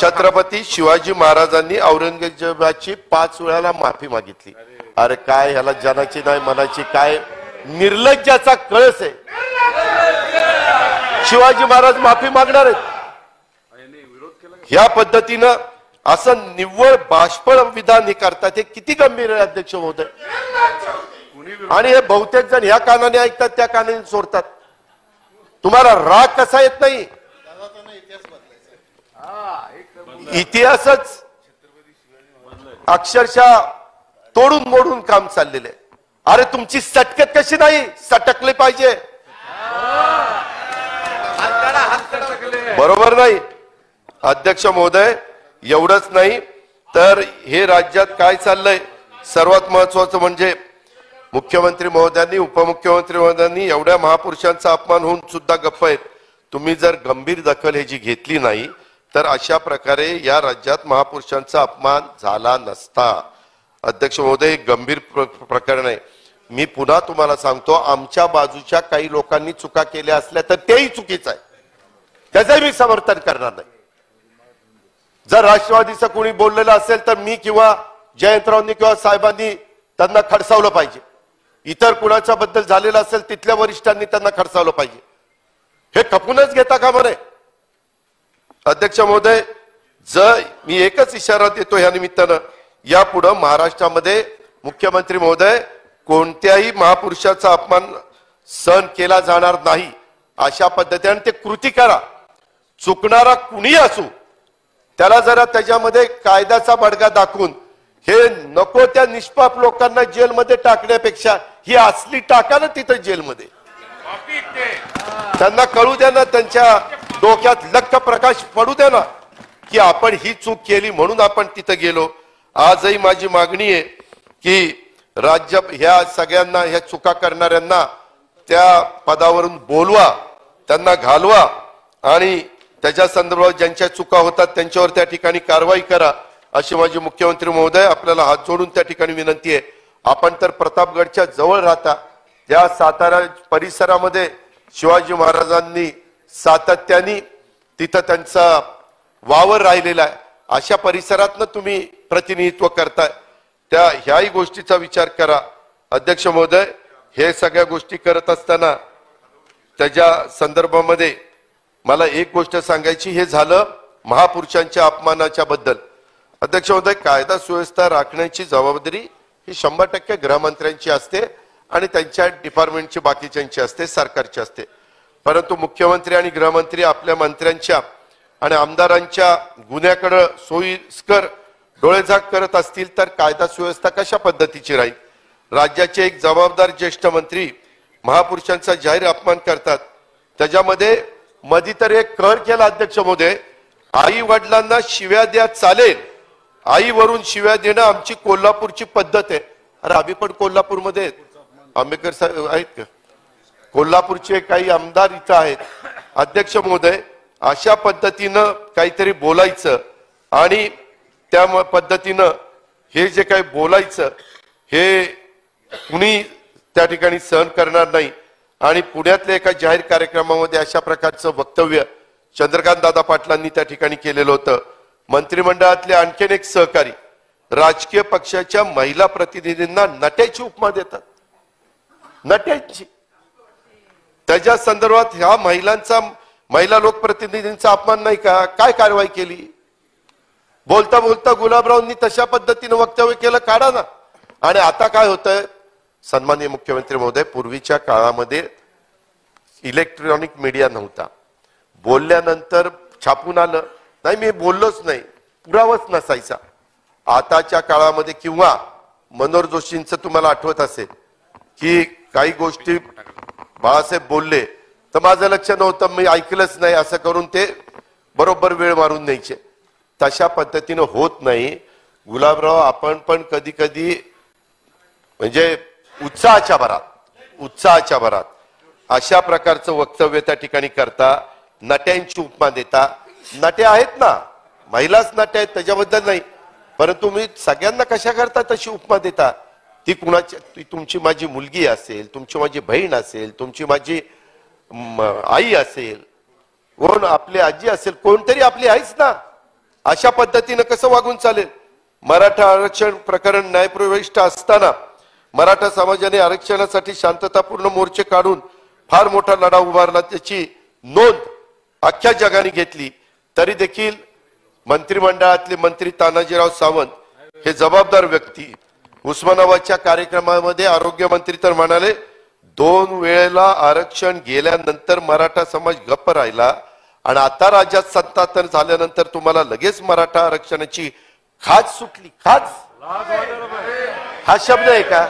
छत्रपती शिवाजी महाराजांनी औरंगजेबाची 5 वेळाला माफी मागितली. अरे काय ह्याला जनाची नाही मनाची, काय निर्लज्जाचा कळस आहे. शिवाजी महाराज माफी मागणार आहेत. ह्या पद्धतीनं असं निव्वळ बाष्पळ विधान हे करतात. हे किती गंभीर आहे अध्यक्ष महोदय. आणि हे बहुतेक जण ह्या कानाने ऐकतात, त्या कानाने सोडतात. तुम्हाला राग कसा येत नाही? इतिहासच अक्षरशः तोडून मोडून काम चाललेलं आहे. अरे तुमची सटकत कशी नाही? सटकले पाहिजे, बरोबर नाही? अध्यक्ष महोदय, एवढंच नाही तर हे राज्यात काय चाललंय, सर्वात महत्वाचं म्हणजे मुख्यमंत्री महोदयांनी, उपमुख्यमंत्री महोदयांनी एवढ्या महापुरुषांचा अपमान होऊन सुद्धा गप्प आहेत. तुम्ही जर गंभीर दखल ह्याची घेतली नाही तर अशा प्रकारे या राज्यात महापुरुषांचा अपमान झाला नसता. अध्यक्ष महोदय, गंभीर प्रकरण आहे. मी पुन्हा तुम्हाला सांगतो, आमच्या बाजूच्या काही लोकांनी चुका केल्या असल्या तर तेही चुकीचं आहे, त्याचंही मी समर्थन करणार नाही. जर राष्ट्रवादीचं कोणी बोललेलं असेल तर मी किंवा जयंतरावांनी किंवा साहेबांनी त्यांना खडसावलं पाहिजे. इतर कुणाच्या बद्दल झालेलं असेल तिथल्या वरिष्ठांनी त्यांना खडसावलं पाहिजे. हे खपूनच घेता का म्हणे? अध्यक्ष महोदय, जर मी एकच इशारा देतो या निमित्तानं, यापुढे महाराष्ट्रामध्ये मुख्यमंत्री महोदय कोणत्याही महापुरुषाचा अपमान सहन केला जाणार नाही अशा पद्धतीने ते कृती करा. चुकणारा कुणी असू त्याला जरा त्याच्यामध्ये कायद्याचा बडगा दाखवून हे नको त्या निष्पाप लोकांना जेलमध्ये टाकण्यापेक्षा ही असली टाका ना तिथं जेलमध्ये. त्यांना कळू द्या ना, त्यांच्या डोक्यात लक्क प्रकाश पडू द्या ना की आपण ही चूक केली म्हणून आपण तिथं गेलो. आजही माझी मागणी आहे की राज्य ह्या सगळ्यांना, ह्या चुका करणाऱ्यांना त्या पदावरून बोलवा, त्यांना घालवा आणि त्याच्या संदर्भात ज्यांच्या चुका होतात त्यांच्यावर त्या ठिकाणी कारवाई करा अशी माझी मुख्यमंत्री महोदय आपल्याला हात जोडून त्या ठिकाणी विनंती आहे. आपण तर प्रतापगडच्या जवळ राहता, त्या सातारा परिसरामध्ये शिवाजी महाराजांनी सातत्याने तिथं त्यांचा वावर राहिलेला आहे. अशा परिसरातनं तुम्ही प्रतिनिधित्व करताय, त्या ह्याही गोष्टीचा विचार करा. अध्यक्ष महोदय, हे सगळ्या गोष्टी करत असताना त्याच्या संदर्भामध्ये मला एक गोष्ट सांगायची, हे झालं महापुरुषांच्या अपमानाच्या बद्दल. अध्यक्ष महोदय, कायदा सुव्यवस्था राखण्याची जबाबदारी ही 100% गृहमंत्र्यांची असते आणि त्यांच्या डिपार्टमेंटची बाकीच्यांची असते, सरकारची असते. परंतु मुख्यमंत्री आणि गृहमंत्री आपल्या मंत्र्यांच्या आणि आमदारांच्या गुन्ह्याकडे सोयीस्कर डोळेझाक करत असतील तर कायदा सुव्यवस्था कशा पद्धतीची राहील? राज्याचे एक जबाबदार ज्येष्ठ मंत्री महापुरुषांचा जाहीर अपमान करतात. त्याच्यामध्ये मधी तर एक कहर केला अध्यक्ष महोदय, आई वडिलांना शिव्या द्या चालेल, आईवरून शिव्या देणं आमची कोल्हापूरची पद्धत आहे. अरे आम्ही पण कोल्हापूरमध्ये आंबेडकर साहेब आहेत का? कोल्हापूरचे काही आमदार इथं आहेत. अध्यक्ष महोदय, अशा पद्धतीनं काहीतरी बोलायचं आणि त्या पद्धतीनं हे जे काही बोलायचं हे कुणी त्या ठिकाणी सहन करणार नाही. आणि पुण्यातल्या एका जाहीर कार्यक्रमामध्ये अशा प्रकारचं वक्तव्य चंद्रकांत दादा पाटलांनी त्या ठिकाणी केलेलं होतं. मंत्रिमंडळातले आणखीन एक सहकारी राजकीय पक्षाच्या महिला प्रतिनिधींना नट्याची उपमा देतात. नट्याची. त्याच्या संदर्भात ह्या महिला लोकप्रतिनिधींचा अपमान नाही का? काय कारवाई केली? बोलता बोलता गुलाबरावांनी तशा पद्धतीने वक्तव्य केलं, काढा ना. आणि आता काय होतंय सन्माननीय मुख्यमंत्री महोदय, पूर्वीच्या काळामध्ये इलेक्ट्रॉनिक मीडिया नव्हता. बोलल्यानंतर छापून आलं नाही, मी बोललोच नाही, पुरावाच नसायचा. आताच्या काळामध्ये किंवा मनोहर जोशींचं तुम्हाला आठवत असेल की काही गोष्टी बाळासाहेब बोलले तर माझं लक्ष नव्हतं, मी ऐकलंच नाही, असं करून ते बरोबर वेळ मारून न्यायचे. तशा पद्धतीनं होत नाही. गुलाबराव, आपण पण कधी कधी म्हणजे उत्साहाच्या भरात अशा प्रकारचं वक्तव्य त्या ठिकाणी करता, नट्यांची उपमा देता. नट्या आहेत ना, महिलाच नट्या आहेत, त्याच्याबद्दल नाही, परंतु मी सगळ्यांना कशा करता तशी उपमा देता. ती कुणाची, ती तुमची माझी मुलगी असेल, तुमची माझी बहीण असेल, तुमची माझी आई असेल, कोण आपली आजी असेल, कोणतरी आपली आईच ना. अशा पद्धतीनं कसं वागून चालेल? मराठा आरक्षण प्रकरण न्यायप्रविष्ट असताना मराठा समाजाने आरक्षणासाठी शांततापूर्ण मोर्चे काढून फार मोठा लढा उभारला, त्याची नोंद अख्ख्या जगाने घेतली. तरी देखील मंत्रिमंडळातले मंत्री तानाजीराव सावंत हे जबाबदार व्यक्ती उस्मानाबादच्या कार्यक्रमामध्ये आरोग्य मंत्री तर म्हणाले 2 वेळेला आरक्षण गेल्यानंतर मराठा समाज गप्प राहिला आणि आता राज्यात सत्तांतर झाल्यानंतर तुम्हाला लगेच मराठा आरक्षणाची खाच सुटली. खाच हा शब्द आहे का?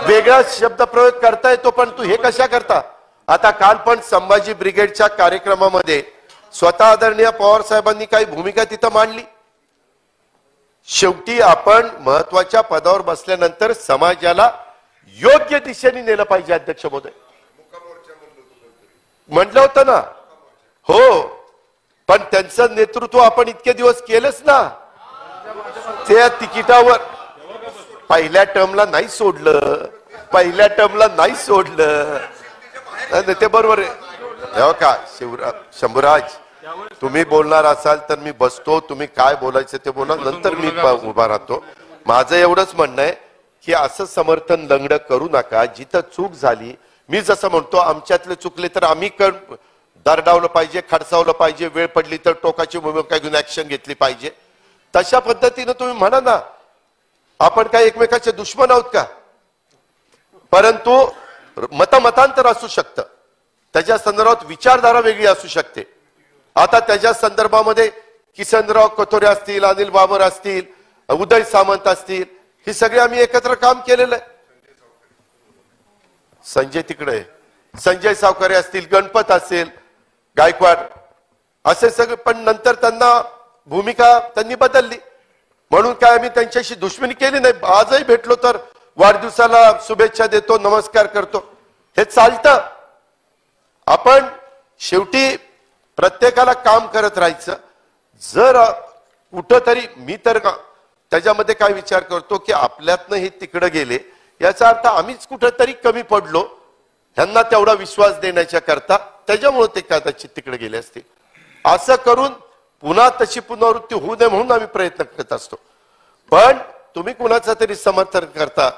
वेगळा शब्द प्रयोग करता येतो, पण तू हे कशा करता? आता काल पण संभाजी ब्रिगेडच्या कार्यक्रमामध्ये स्वतः आदरणीय पवार साहेबांनी काही भूमिका तिथं मांडली. शेवटी आपण महत्वाच्या पदावर बसल्यानंतर समाजाला योग्य दिशेने नेलं पाहिजे. अध्यक्ष महोदय म्हटलं होतं ना, हो, पण त्यांचं नेतृत्व आपण इतके दिवस केलंच ना. त्या तिकिटावर पहिल्या टर्मला नाही सोडलं, ते बरोबर आहे का? शंभूराज, तुम्ही बोलणार असाल तर मी बसतो, तुम्ही काय बोलायचं ते बोला, नंतर मी उभा राहतो. माझं एवढंच म्हणणं आहे की असं समर्थन लंगड करू नका. जिथं चूक झाली, मी जसं म्हणतो आमच्यातले चुकले तर आम्ही दरडावलं पाहिजे, खडसावलं पाहिजे, वेळ पडली तर टोकाची भूमिका घेऊन ऍक्शन घेतली पाहिजे. तशा पद्धतीनं तुम्ही म्हणा ना. आपण काय एकमेकाचे दुश्मन आहोत का? परंतु मतांतर असू शकतं, त्याच्या संदर्भात विचारधारा वेगळी असू शकते. आता त्याच्या संदर्भामध्ये किसनराव कथोरे असतील, अनिल बाबर असतील, उदय सामंत असतील, ही सगळे आम्ही एकत्र काम केलेलं आहे. संजय तिकडे, संजय सावकारे असतील, गणपत असेल, गायकवाड, असे सगळे. पण नंतर त्यांना भूमिका त्यांनी बदलली, म्हणून काय आम्ही त्यांच्याशी दुश्मनी केली नाही. आजही भेटलो तर वाढदिवसाला शुभेच्छा देतो, नमस्कार करतो, हे चालतं. आपण शेवटी प्रत्येकाला काम करत राहायचं. जर कुठंतरी मी तर त्याच्यामध्ये काय विचार करतो की आपल्यातनं हे तिकडे गेले, याचा अर्थ आम्हीच कुठंतरी कमी पडलो ह्यांना तेवढा विश्वास देण्याच्या करता, त्याच्यामुळे ते कदाचित तिकडे गेले असतील. असं करून पुन्हा तशी पुनरावृत्ती होऊ नये म्हणून आम्ही प्रयत्न करत असतो. पण तुम्ही कुणाचं तरी समर्थन करता,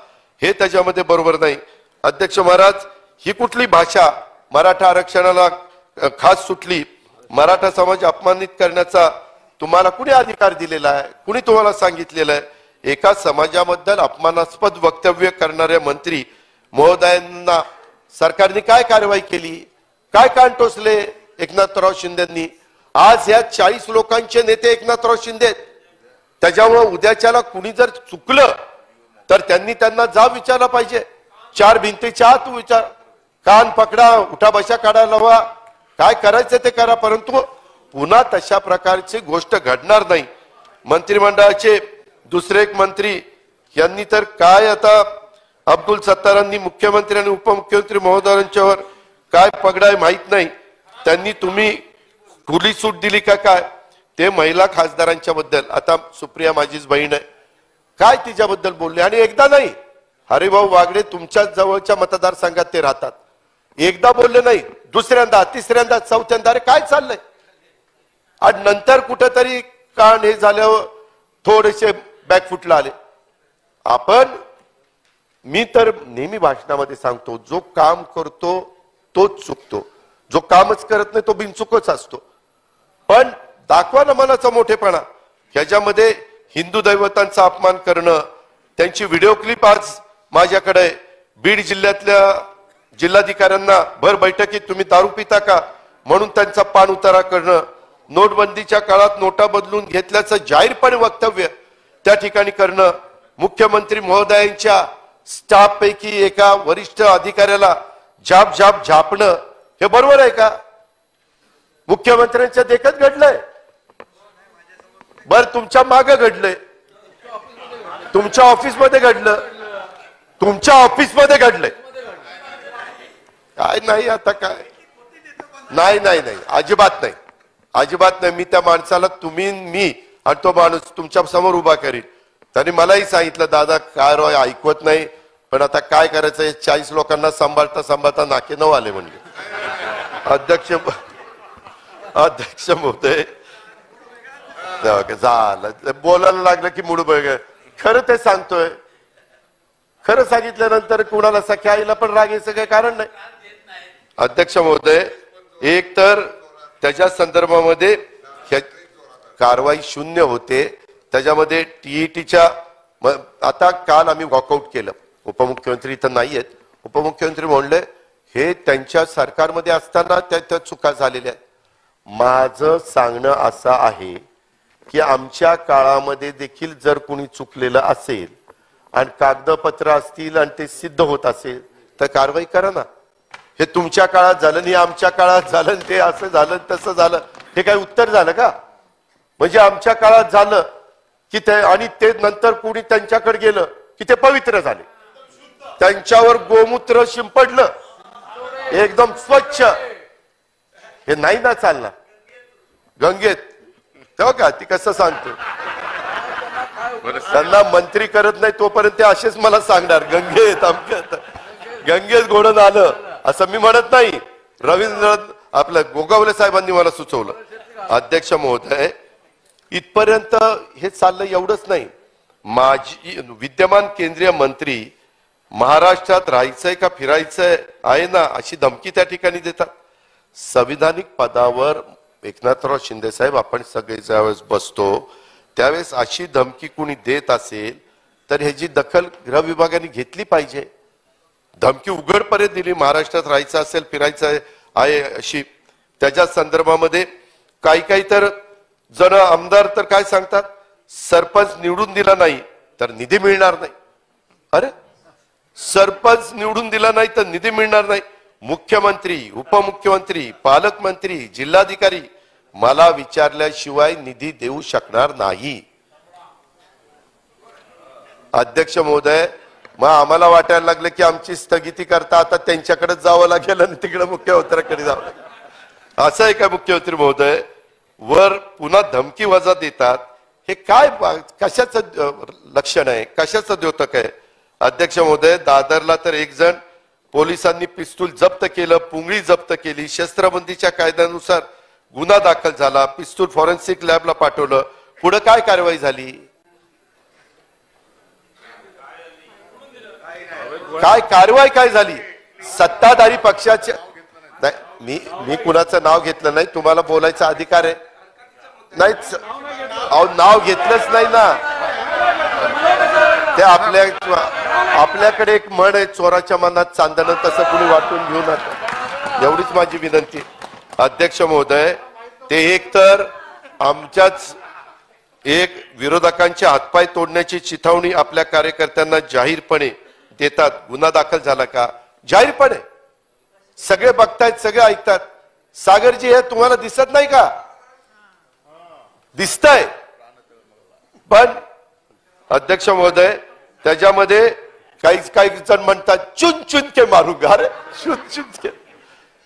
हे त्याच्यामध्ये बरोबर नाही. अध्यक्ष महाराज, ही कुठली भाषा? मराठा आरक्षणाला खास सुटली, मराठा समाज अपमानित करण्याचा तुम्हाला कुणी अधिकार दिलेला आहे? कुणी तुम्हाला सांगितलेलं आहे? एका समाजाबद्दल अपमानास्पद वक्तव्य करणाऱ्या मंत्री महोदयांना सरकारने काय कारवाई केली? काय कान टोचले एकनाथराव शिंदेंनी? आज या 40 लोकांचे नेते एकनाथराव शिंदे. त्याच्यामुळे उद्याच्याला कुणी जर चुकलं तर त्यांनी त्यांना जाब विचारला पाहिजे. 4 भिंतीच्या आत विचार, कान पकडा, उठा बशा काढायला हवा, काय करायचं ते करा, परंतु पुन्हा तशा प्रकारची गोष्ट घडणार नाही. मंत्रिमंडळाचे दुसरे एक मंत्री यांनी तर काय, आता अब्दुल सत्तारांनी मुख्यमंत्री आणि उपमुख्यमंत्री महोदयांच्यावर काय पगडाय माहित नाही, त्यांनी तुम्ही खुली सूट दिली का काय? ते महिला खासदारांच्या बद्दल, आता सुप्रिया माझीच बहीण आहे, काय तिच्याबद्दल बोलले? आणि एकदा नाही, हरिभाऊ वागडे तुमच्या जवळच्या मतदारसंघात ते राहतात, एकदा बोलले नाही, दुसऱ्यांदा, तिसऱ्यांदा, चौथ्यांदा, अरे काय चाललंय? आणि नंतर कुठेतरी कान हे झाल्यावर थोडेसे बॅकफुटला आले. मी तर नेहमी भाषणामध्ये सांगतो, जो काम करतो तोच चुकतो, जो कामच करत नाही तो बिनचुकच असतो. पण दाखवा ना मनाचा मोठेपणा. ह्याच्यामध्ये हिंदू दैवतांचा अपमान करणं, त्यांची व्हिडिओ क्लिप आज माझ्याकडे, बीड जिल्ह्यातल्या जिल्हाधिकाऱ्यांना भर बैठकीत तुम्ही दारू पिता का म्हणून त्यांचा पान उतारा करणं, नोटबंदीच्या काळात नोटा बदलून घेतल्याचं जाहीरपणे वक्तव्य त्या ठिकाणी करणं, मुख्यमंत्री महोदयांच्या स्टाफ पैकी एका वरिष्ठ अधिकाऱ्याला झापणं, हे बरोबर आहे का? मुख्यमंत्र्यांच्या देखत घडलंय? बर, तुमच्या मागे घडलंय, तुमच्या ऑफिसमध्ये घडलं, तुमच्या ऑफिसमध्ये घडलंय. काय नाही, आता काय नाही नाही नाही, अजिबात नाही, अजिबात नाही. मी त्या माणसाला, तुम्ही, मी आणि तो माणूस तुमच्या समोर उभा करीन. त्यांनी मलाही सांगितलं, दादा काय रॉय ऐकवत नाही, पण आता काय करायचं, 40 लोकांना सांभाळता सांभाळता नाके नऊ आले म्हणले. अध्यक्ष महोदय झालं, बोलायला लागलं की मूड बघ. खरं ते सांगतोय, खरं सांगितल्यानंतर कुणाला सख्या आईला पण राग यायचं काही कारण नाही. अध्यक्ष महोदय, एक तर त्याच्या संदर्भामध्ये कारवाई शून्य होते. त्याच्यामध्ये टीईटीच्या, आता काल आम्ही वॉकआउट केलं, उपमुख्यमंत्री इथं नाही आहेत, उपमुख्यमंत्री म्हणले हे त्यांच्या सरकारमध्ये असताना त्या चुका झालेल्या आहेत. माझं सांगणं असं आहे की आमच्या काळामध्ये देखील जर कोणी चुकलेलं असेल आणि कागदपत्र असतील आणि ते सिद्ध होत असेल तर कारवाई करा ना. हे तुमच्या काळात झालं नाही, आमच्या काळात झालं, ते असं झालं तसं झालं, हे काय उत्तर झालं का? म्हणजे आमच्या काळात झालं की ते, आणि ते नंतर कोणी त्यांच्याकडे गेलं की ते पवित्र झाले, त्यांच्यावर गोमूत्र शिंपडलं एकदम स्वच्छ. हे नाही ना चालणार. गंगेत तेव्हा का ती कसं सांगतो, त्यांना मंत्री करत नाही तोपर्यंत ते असेच मला सांगणार, गंगेत आमच्या गंगेत घोडण आलं असं मी म्हणत नाही. रवींद्र आपलं गोगावले साहेबांनी मला सुचवलं. अध्यक्ष महोदय, इथपर्यंत हे चाललं. एवढंच नाही, माझी विद्यमान केंद्रीय मंत्री महाराष्ट्रात राहायचंय का फिरायचंय आहे ना अशी धमकी त्या ठिकाणी देतात. संविधानिक पदावर एकनाथराव शिंदे साहेब आपण सगळे ज्यावेळेस बसतो त्यावेळेस अशी धमकी कोणी देत असेल तर ह्याची दखल गृह विभागाने घेतली पाहिजे. धमकी उघडपणे दिली, महाराष्ट्रात राहायचं असेल फिरायचं आहे अशी. त्याच्या संदर्भामध्ये काही तर जण आमदार तर काय सांगतात, सरपंच निवडून दिला नाही तर निधी मिळणार नाही. अरे, सरपंच निवडून दिला नाही तर निधी मिळणार नाही. मुख्यमंत्री, उपमुख्यमंत्री, पालकमंत्री, जिल्हाधिकारी मला विचारल्याशिवाय निधी देऊ शकणार नाही. अध्यक्ष महोदय, मग आम्हाला वाटायला लागलं की आमची स्थगिती करता आता त्यांच्याकडे जावं लागेल आणि तिकडे मुख्यमंत्र्याकडे जावं लागेल. असं आहे का मुख्यमंत्री महोदय? वर पुन्हा धमकी वजा देतात. हे काय, कशाचं लक्षण आहे, कशाचं द्योतक आहे? अध्यक्ष महोदय, दादरला तर एक जण पोलिसांनी पिस्तूल जप्त केलं, पुंगळी जप्त केली, शस्त्रबंदीच्या कायद्यानुसार गुन्हा दाखल झाला, पिस्तूल फॉरेन्सिक लॅबला पाठवलं. पुढे काय कारवाई झाली? काय कारवाई काय झाली? सत्ताधारी पक्षाच्या, मी कुणाचं नाव घेतलं नाही, तुम्हाला बोलायचा अधिकार आहे. नाही, नाव घेतलंच नाही ना. ते आपल्याकडे एक म्हण आहे, चोराच्या मनात चांदणं, तसं कुणी वाटून घेऊ नका, एवढीच माझी विनंती. अध्यक्ष महोदय, ते एक तर आमच्याच एक विरोधकांचे हातपाय तोडण्याची चिथावणी आपल्या कार्यकर्त्यांना जाहीरपणे देतात. गुन्हा दाखल झाला का? जाहीरपणे सगळे बघतायत, सगळे ऐकतात. सागरजी, हे तुम्हाला दिसत नाही का? दिसतंय. पण अध्यक्ष महोदय, त्याच्यामध्ये काही जण म्हणतात चुन चुन के मारूंगा. अरे,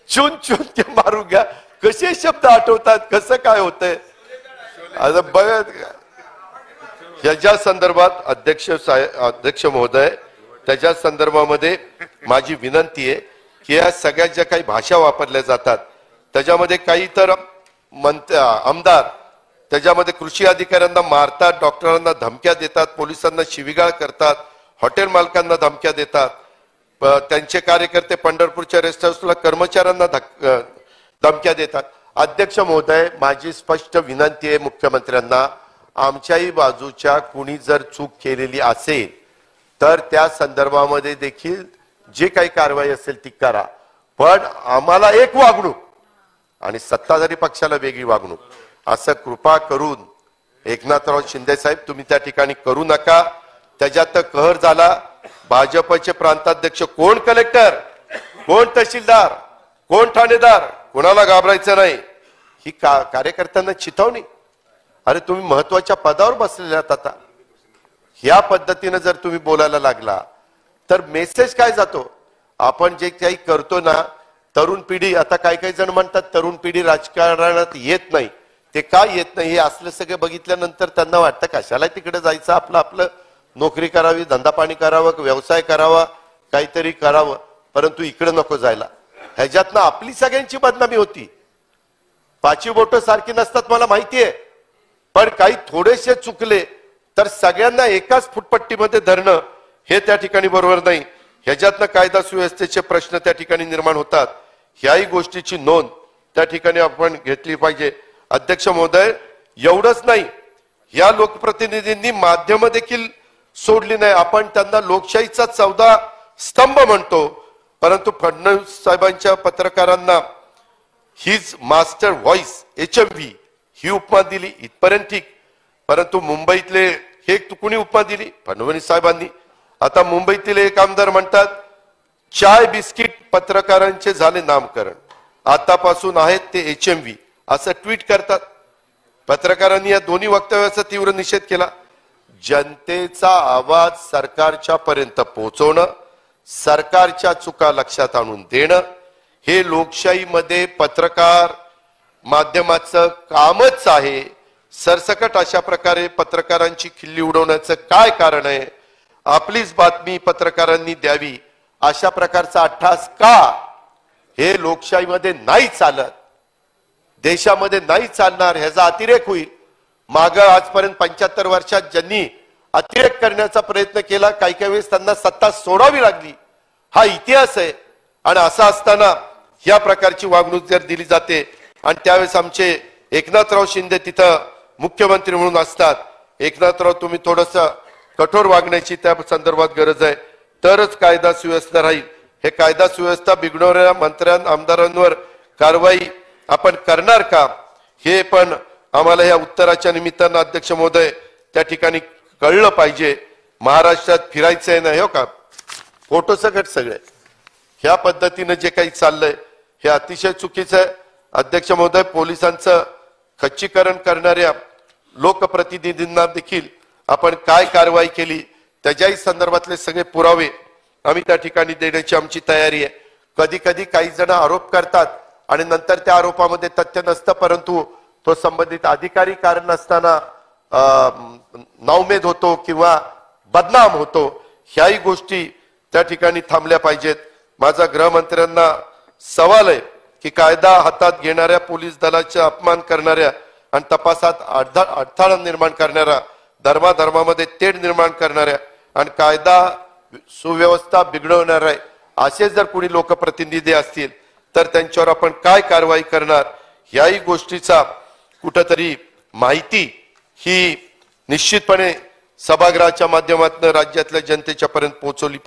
चुन चुन के मारूंगा, कसे शब्द आठवतात, कसं काय होतंय? आता बघा, याच्या संदर्भात अध्यक्ष महोदय, त्याच्या संदर्भामध्ये माझी विनंती आहे की या सगळ्या ज्या काही भाषा वापरल्या जातात त्याच्यामध्ये काही तर आमदार त्याच्यामध्ये कृषी अधिकाऱ्यांना मारतात, डॉक्टरांना धमक्या देतात, पोलिसांना शिवीगाळ करतात, हॉटेल मालकांना धमक्या देतात, त्यांचे कार्यकर्ते पंढरपूरच्या रेस्ट हाऊसला कर्मचाऱ्यांना धमक्या देतात. अध्यक्ष महोदय, माझी स्पष्ट विनंती आहे मुख्यमंत्र्यांना, आमच्याही बाजूच्या कुणी जर चूक केलेली असेल तर त्या संदर्भामध्ये देखील जे काही कारवाई असेल ती करा, पण आम्हाला एक वागणूक आणि सत्ताधारी पक्षाला वेगळी वागणूक असं कृपा करून एकनाथराव शिंदे साहेब तुम्ही त्या ठिकाणी करू नका. त्याच्यात कहर झाला. भाजपचे प्रांताध्यक्ष, कोण कलेक्टर, कोण तहसीलदार, कोण ठाणेदार, कोणाला घाबरायचं नाही, ही कार्यकर्त्यांना चिथावणी. अरे तुम्ही महत्वाच्या पदावर बसलेले आहात. आता ह्या पद्धतीने जर तुम्ही बोलायला लागला तर मेसेज काय जातो. आपण जे काही करतो ना, तरुण पिढी, आता काही जण म्हणतात तरुण पिढी राजकारणात येत नाही, ते का येत नाही हे असलं सगळं बघितल्यानंतर त्यांना वाटतं कशाला तिकडे जायचं, आपलं आपलं नोकरी करावी, धंदा पाणी करावं, व्यवसाय करावा, काहीतरी करावं, परंतु इकडे नको जायला. ह्याच्यातनं आपली सगळ्यांची बदनामी होती. पाचवी बोटं सारखी नसतात मला माहिती आहे, पण काही थोडेसे चुकले तर सगळ्यांना एकाच फुटपट्टीमध्ये धरणं हे त्या ठिकाणी बरोबर नाही. ह्याच्यातनं कायदा सुव्यवस्थेचे प्रश्न त्या ठिकाणी निर्माण होतात. ह्याही गोष्टीची नोंद त्या ठिकाणी आपण घेतली पाहिजे. अध्यक्ष महोदय, एवढंच नाही, या लोकप्रतिनिधींनी माध्यम देखील सोडली नाही. आपण त्यांना लोकशाहीचा 14 स्तंभ म्हणतो, परंतु फडणवीस साहेबांच्या पत्रकारांना हीच मास्टर व्हॉइस HMV ही उपमा दिली, इथपर्यंत ठीक. परंतु मुंबईतले हे कुणी उपमा दिली? फडणवीस साहेबांनी. आता मुंबईतील एक आमदार म्हणतात चाय बिस्किट पत्रकारांचे झाले नामकरण, आतापासून आहेत ते HMV असं ट्विट करतात. पत्रकारांनी या दोन्ही वक्तव्याचा तीव्र निषेध केला. जनतेचा आवाज सरकारच्या पर्यंत पोहोचवणं, सरकारच्या चुका लक्षात आणून देणं हे लोकशाहीमध्ये पत्रकार माध्यमाचं कामच आहे. सरसकट अशा प्रकारे पत्रकारांची खिल्ली उडवण्याचं काय कारण आहे? आपलीच बातमी पत्रकारांनी द्यावी अशा प्रकारचा अट्टहास का? हे लोकशाहीमध्ये नाही चालत, देशामध्ये नाही चालणार. ह्याचा अतिरेक होईल. माग आजपर्यंत 75 वर्षात ज्यांनी अतिरेक करण्याचा प्रयत्न केला, काही काही वेळेस त्यांना सत्ता सोडावी लागली, हा इतिहास आहे. आणि असं असताना या प्रकारची वागणूक जर दिली जाते आणि त्यावेळेस आमचे एकनाथराव शिंदे तिथं मुख्यमंत्री म्हणून असतात, एकनाथराव तुम्ही थोडस कठोर वागण्याची त्या संदर्भात गरज आहे, तरच कायदा सुव्यवस्था राहील. हे कायदा सुव्यवस्था बिघडवणाऱ्या मंत्र्यांना आमदारांवर कारवाई आपण करणार का, हे पण आम्हाला या उत्तराच्या निमित्तानं अध्यक्ष महोदय त्या ठिकाणी कळलं पाहिजे. महाराष्ट्रात फिरायचंय नाही हो का, फोटो सकट सगळे ह्या पद्धतीने जे काही चाललंय हे अतिशय चुकीचं आहे. अध्यक्ष महोदय, पोलिसांचं खच्चीकरण करणाऱ्या लोकप्रतिनिधींना देखील आपण काय कारवाई केली त्याच्याही संदर्भातले सगळे पुरावे आम्ही त्या ठिकाणी देण्याची आमची तयारी आहे. कधी कधी काही जण आरोप करतात आणि नंतर त्या आरोपामध्ये तथ्य नसतं, परंतु तो संबंधित अधिकारी कारण नसताना नाउमेद होतो किंवा बदनाम होतो. ह्याही गोष्टी त्या ठिकाणी थांबल्या पाहिजेत. माझा गृहमंत्र्यांना सवाल आहे की कायदा हातात घेणाऱ्या, पोलीस दलाचा अपमान करणाऱ्या आणि तपासात अडथळा निर्माण करणाऱ्या, धर्माधर्मामध्ये तेढ निर्माण करणाऱ्या आणि कायदा सुव्यवस्था बिघडवणाऱ्या असे जर कोणी लोकप्रतिनिधी असतील तर त्यांच्यावर आपण काय कारवाई करणार, याही गोष्टीचा कुठंतरी माहिती ही निश्चितपणे सभागृहाच्या माध्यमातून राज्यातल्या जनतेच्या पर्यंत पोहोचवली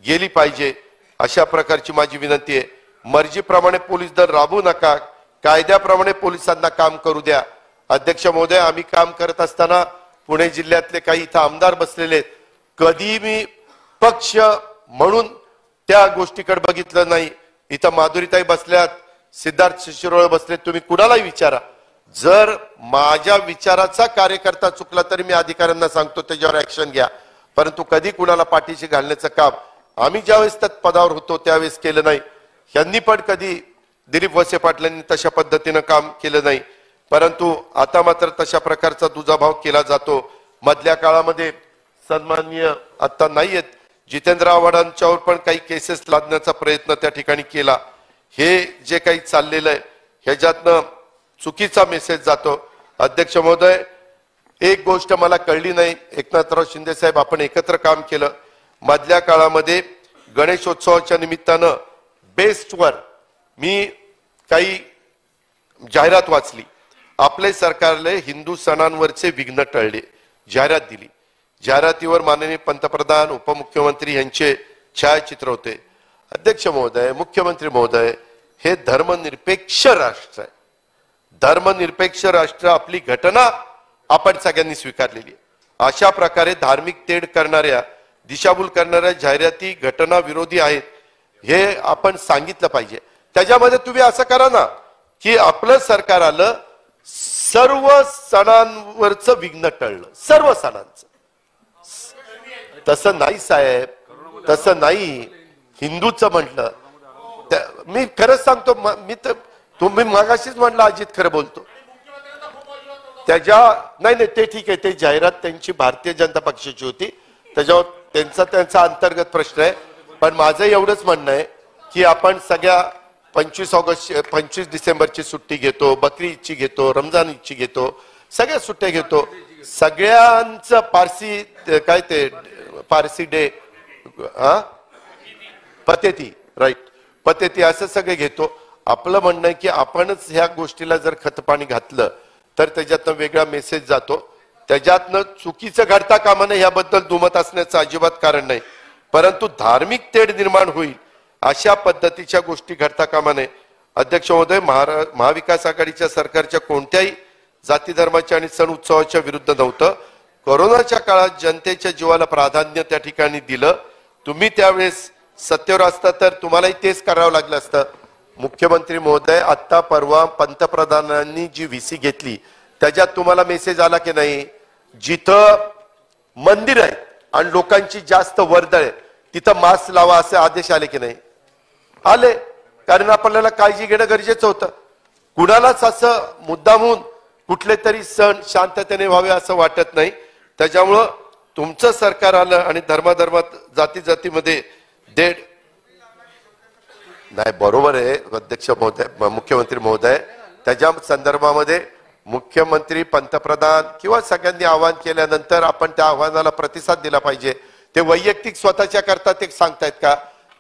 गेली पाहिजे. अशा प्रकारची माझी विनंती आहे. मर्जीप्रमाणे पोलीस दल राबवू नका, कायद्याप्रमाणे पोलिसांना काम करू द्या. अध्यक्ष महोदय, आम्ही काम करत असताना पुणे जिल्ह्यातले काही इथं आमदार बसलेले आहेत, कधी मी पक्ष म्हणून त्या गोष्टीकडे बघितलं नाही. इथं माधुरीताई बसल्यात, सिद्धार्थ शिशिरोळे बसलेत, तुम्ही कुणालाही विचारा. जर माझ्या विचाराचा कार्यकर्ता चुकला तरी मी अधिकाऱ्यांना सांगतो त्याच्यावर ऍक्शन घ्या, परंतु कधी कुणाला पाठीशी घालण्याचं काम आम्ही ज्यावेळेस त्या पदावर होतो त्यावेळेस केलं नाही. यांनी पण कधी दिलीप वळसे पाटलांनी तशा पद्धतीनं काम केलं नाही, परंतु आता मात्र तशा प्रकारचा दुजाभाव केला जातो. मधल्या काळामध्ये सन्माननीय आता नाही आहेत जितेंद्र आव्हाडांच्यावर पण काही केसेस लादण्याचा प्रयत्न त्या ठिकाणी केला. हे जे काही चाललेलं आहे ह्याच्यातनं चुकीचा मेसेज जातो. अध्यक्ष महोदय, एक गोष्ट मला कळली नाही, एकनाथराव शिंदे साहेब आपण एकत्र काम केलं. मधल्या काळामध्ये गणेशोत्सवाच्या निमित्तानं बेस्टवर मी काही जाहिरात वाचली. आपले सरकारने हिंदू सणांवरचे विघ्न टळले, जाहिरात दिली. जाहिरातीवर माननीय पंतप्रधान, उपमुख्यमंत्री यांचे छायाचित्र होते. अध्यक्ष महोदय, मुख्यमंत्री महोदय, हे धर्मनिरपेक्ष राष्ट्र आहे. धर्मनिरपेक्ष राष्ट्र, आपली घटना आपण सगळ्यांनी स्वीकारलेली आहे. अशा प्रकारे धार्मिक तेढ करणाऱ्या, दिशाभूल करणाऱ्या जाहिराती घटना विरोधी आहेत हे आपण सांगितलं पाहिजे. त्याच्यामध्ये तुम्ही असं करा ना की आपलं सरकार आलं, सर्व सणांवरचं विघ्न टळलं, सर्व सणांचं. तसं नाही साहेब, तसं नाही. हिंदूचं म्हटलं, मी खरंच सांगतो, मी तर तुम्ही मागाशीच म्हटलं अजित खरं बोलतो. त्याच्या नाही ते ठीक आहे, ते जाहिरात त्यांची भारतीय जनता पक्षाची होती, त्याच्यावर त्यांचा अंतर्गत प्रश्न आहे. पण माझं एवढंच म्हणणं आहे की आपण सगळ्या 25 डिसेंबरची सुट्टी घेतो, बकरी ईदची घेतो, रमजान ईदची घेतो, सगळ्या सुट्ट्या घेतो. सगळ्यांचं पारसी डे, पतेती, राईट, पतेती, असं सगळे घेतो. आपलं म्हणणं आहे की आपणच ह्या गोष्टीला जर खतपाणी घातलं तर त्याच्यातनं वेगळा मेसेज जातो. त्याच्यातनं चुकीचं घडता कामा नये याबद्दल दुमत असण्याचं अजिबात कारण नाही. परंतु धार्मिक तेढ निर्माण होईल अशा पद्धतीच्या गोष्टी घडता कामा नये. अध्यक्ष महोदय, महाविकास आघाडीच्या सरकारच्या कोणत्याही जाती धर्माच्या आणि सण उत्सवाच्या विरुद्ध नव्हतं. कोरोनाच्या काळात जनतेच्या जीवाला प्राधान्य त्या ठिकाणी दिलं. तुम्ही त्यावेळेस सत्तेवर असता तर तुम्हालाही तेच करावं लागलं असतं. मुख्यमंत्री महोदय, आता परवा पंतप्रधानांनी जी व्हीसी घेतली त्याच्यात तुम्हाला मेसेज आला की नाही, जिथं मंदिर आहे आणि लोकांची जास्त वर्दळ आहे तिथं मास्क लावा असे आदेश आले की नाही? आले. कारण आपल्याला काळजी घेणं गरजेचं होतं. कुणालाच असं मुद्दामून कुठले तरी सण शांततेने व्हावे असं वाटत नाही. त्याच्यामुळं तुमचं सरकार आलं आणि धर्माधर्मात जाती जातीमध्ये देड नाही, बरोबर आहे अध्यक्ष महोदय, मुख्यमंत्री महोदय, त्याच्या संदर्भामध्ये मुख्यमंत्री, पंतप्रधान किंवा सगळ्यांनी आवाहन केल्यानंतर आपण त्या आव्हानाला प्रतिसाद दिला पाहिजे. ते वैयक्तिक स्वतःच्या करता ते सांगतायत का?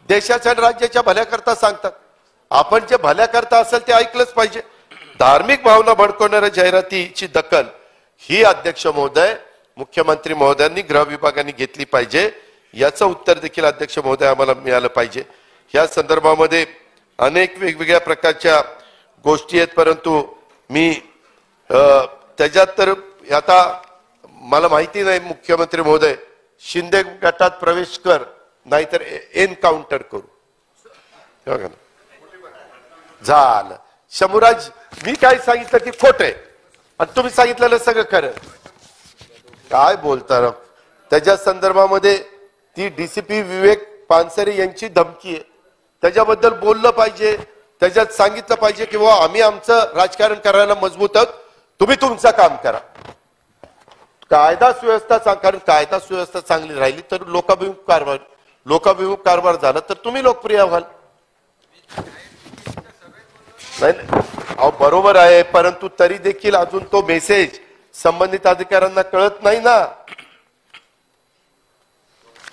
देशाच्या आणि राज्याच्या भल्याकरता सांगतात. आपण जे भल्याकरता असेल ते ऐकलंच पाहिजे. धार्मिक भावना भडकवणाऱ्या जाहिरातीची दखल ही अध्यक्ष महोदय, मुख्यमंत्री महोदयांनी, गृह विभागाने घेतली पाहिजे. याचं उत्तर देखील अध्यक्ष महोदय आम्हाला मिळालं पाहिजे. या संदर्भामध्ये अनेक वेगवेगळ्या प्रकारच्या गोष्टी आहेत, परंतु मी त्याच्यात तर आता मला माहिती नाही, मुख्यमंत्री महोदय, शिंदे गटात प्रवेश कर नाहीतर एनकाउंटर करू. झालं शंभूराज, मी काय सांगितलं की खोट आहे आणि तुम्ही सांगितलेलं सगळं खरं. काय बोलता राव? त्याच्या संदर्भामध्ये ती डीसीपी विवेक पानसरे यांची धमकी आहे, त्याच्याबद्दल बोललं पाहिजे. त्याच्यात सांगितलं पाहिजे की बाबा आम्ही आमचं राजकारण करायला मजबूत आहोत, तुम्ही तुमचं काम करा. कायदा सुव्यवस्था, कारण कायदा सुव्यवस्था चांगली राहिली तर लोकाभिमुख कारभार झाला तर तुम्ही लोकप्रिय व्हाल. नाही, अहो बरोबर आहे, परंतु तरी देखील अजून तो मेसेज संबंधित अधिकाऱ्यांना कळत नाही ना.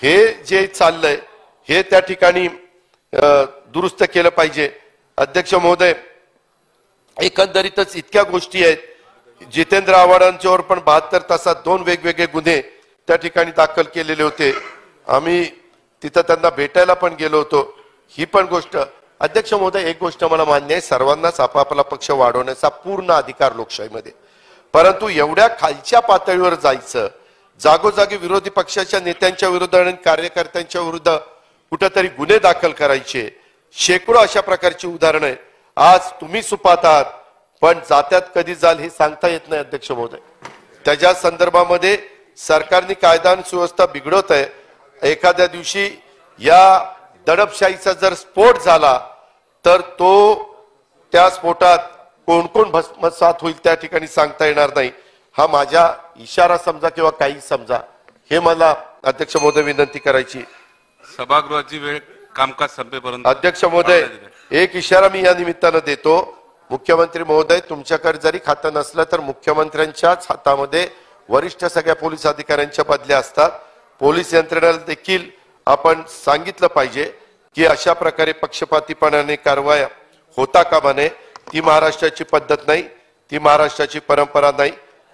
हे जे चाललंय हे त्या ठिकाणी दुरुस्त केलं पाहिजे. अध्यक्ष महोदय, एकंदरीतच इतक्या गोष्टी आहेत. जितेंद्र आव्हाडांच्यावर पण 72 तासात 2 वेगवेगळे गुन्हे त्या ठिकाणी दाखल केलेले होते. आम्ही तिथं त्यांना भेटायला पण गेलो होतो. ही पण गोष्ट, अध्यक्ष महोदय, एक गोष्ट मला मान्य आहे, सर्वांनाच आपापला पक्ष वाढवण्याचा पूर्ण अधिकार लोकशाहीमध्ये, परंतु एवढ्या खालच्या पातळीवर जायचं, जागोजागी विरोधी पक्षाच्या नेत्यांच्या विरुद्ध आणि कार्यकर्त्यांच्या विरुद्ध कुठेतरी गुन्हे दाखल करायचे, शेकडो अशा प्रकारची उदाहरणं आहेत. आज तुम्ही सुपात आहात पण जात्यात कधी जाल हे सांगता येत नाही अध्यक्ष महोदय. त्याच्या संदर्भामध्ये सरकारने कायदा आणि सुव्यवस्था बिघडवत आहे. एखाद्या दिवशी या दडपशाहीचा जर स्फोट झाला तर तो त्या स्फोटात कोण कोण भस्मसात होईल त्या ठिकाणी सांगता येणार नाही. हा माझा इशारा समजा किंवा काही समजा, हे मला अध्यक्ष महोदय विनंती करायची. सभागृहाची वेळ कामकाज संपेपर्यंत अध्यक्ष महोदय, एक इशारा मी या निमित्तानं देतो. मुख्यमंत्री महोदय, तुमच्याकडे जरी खातं नसलं तर मुख्यमंत्र्यांच्याच हातामध्ये वरिष्ठ सगळ्या पोलीस अधिकाऱ्यांच्या बदल्या असतात. पोलीस यंत्रणेला देखील आपण सांगितलं पाहिजे की अशा प्रकारे पक्षपातीपणाने कारवाई होता कामा नये. ती महाराष्ट्राची पद्धत नाही, ती महाराष्ट्राची परंपरा नाही.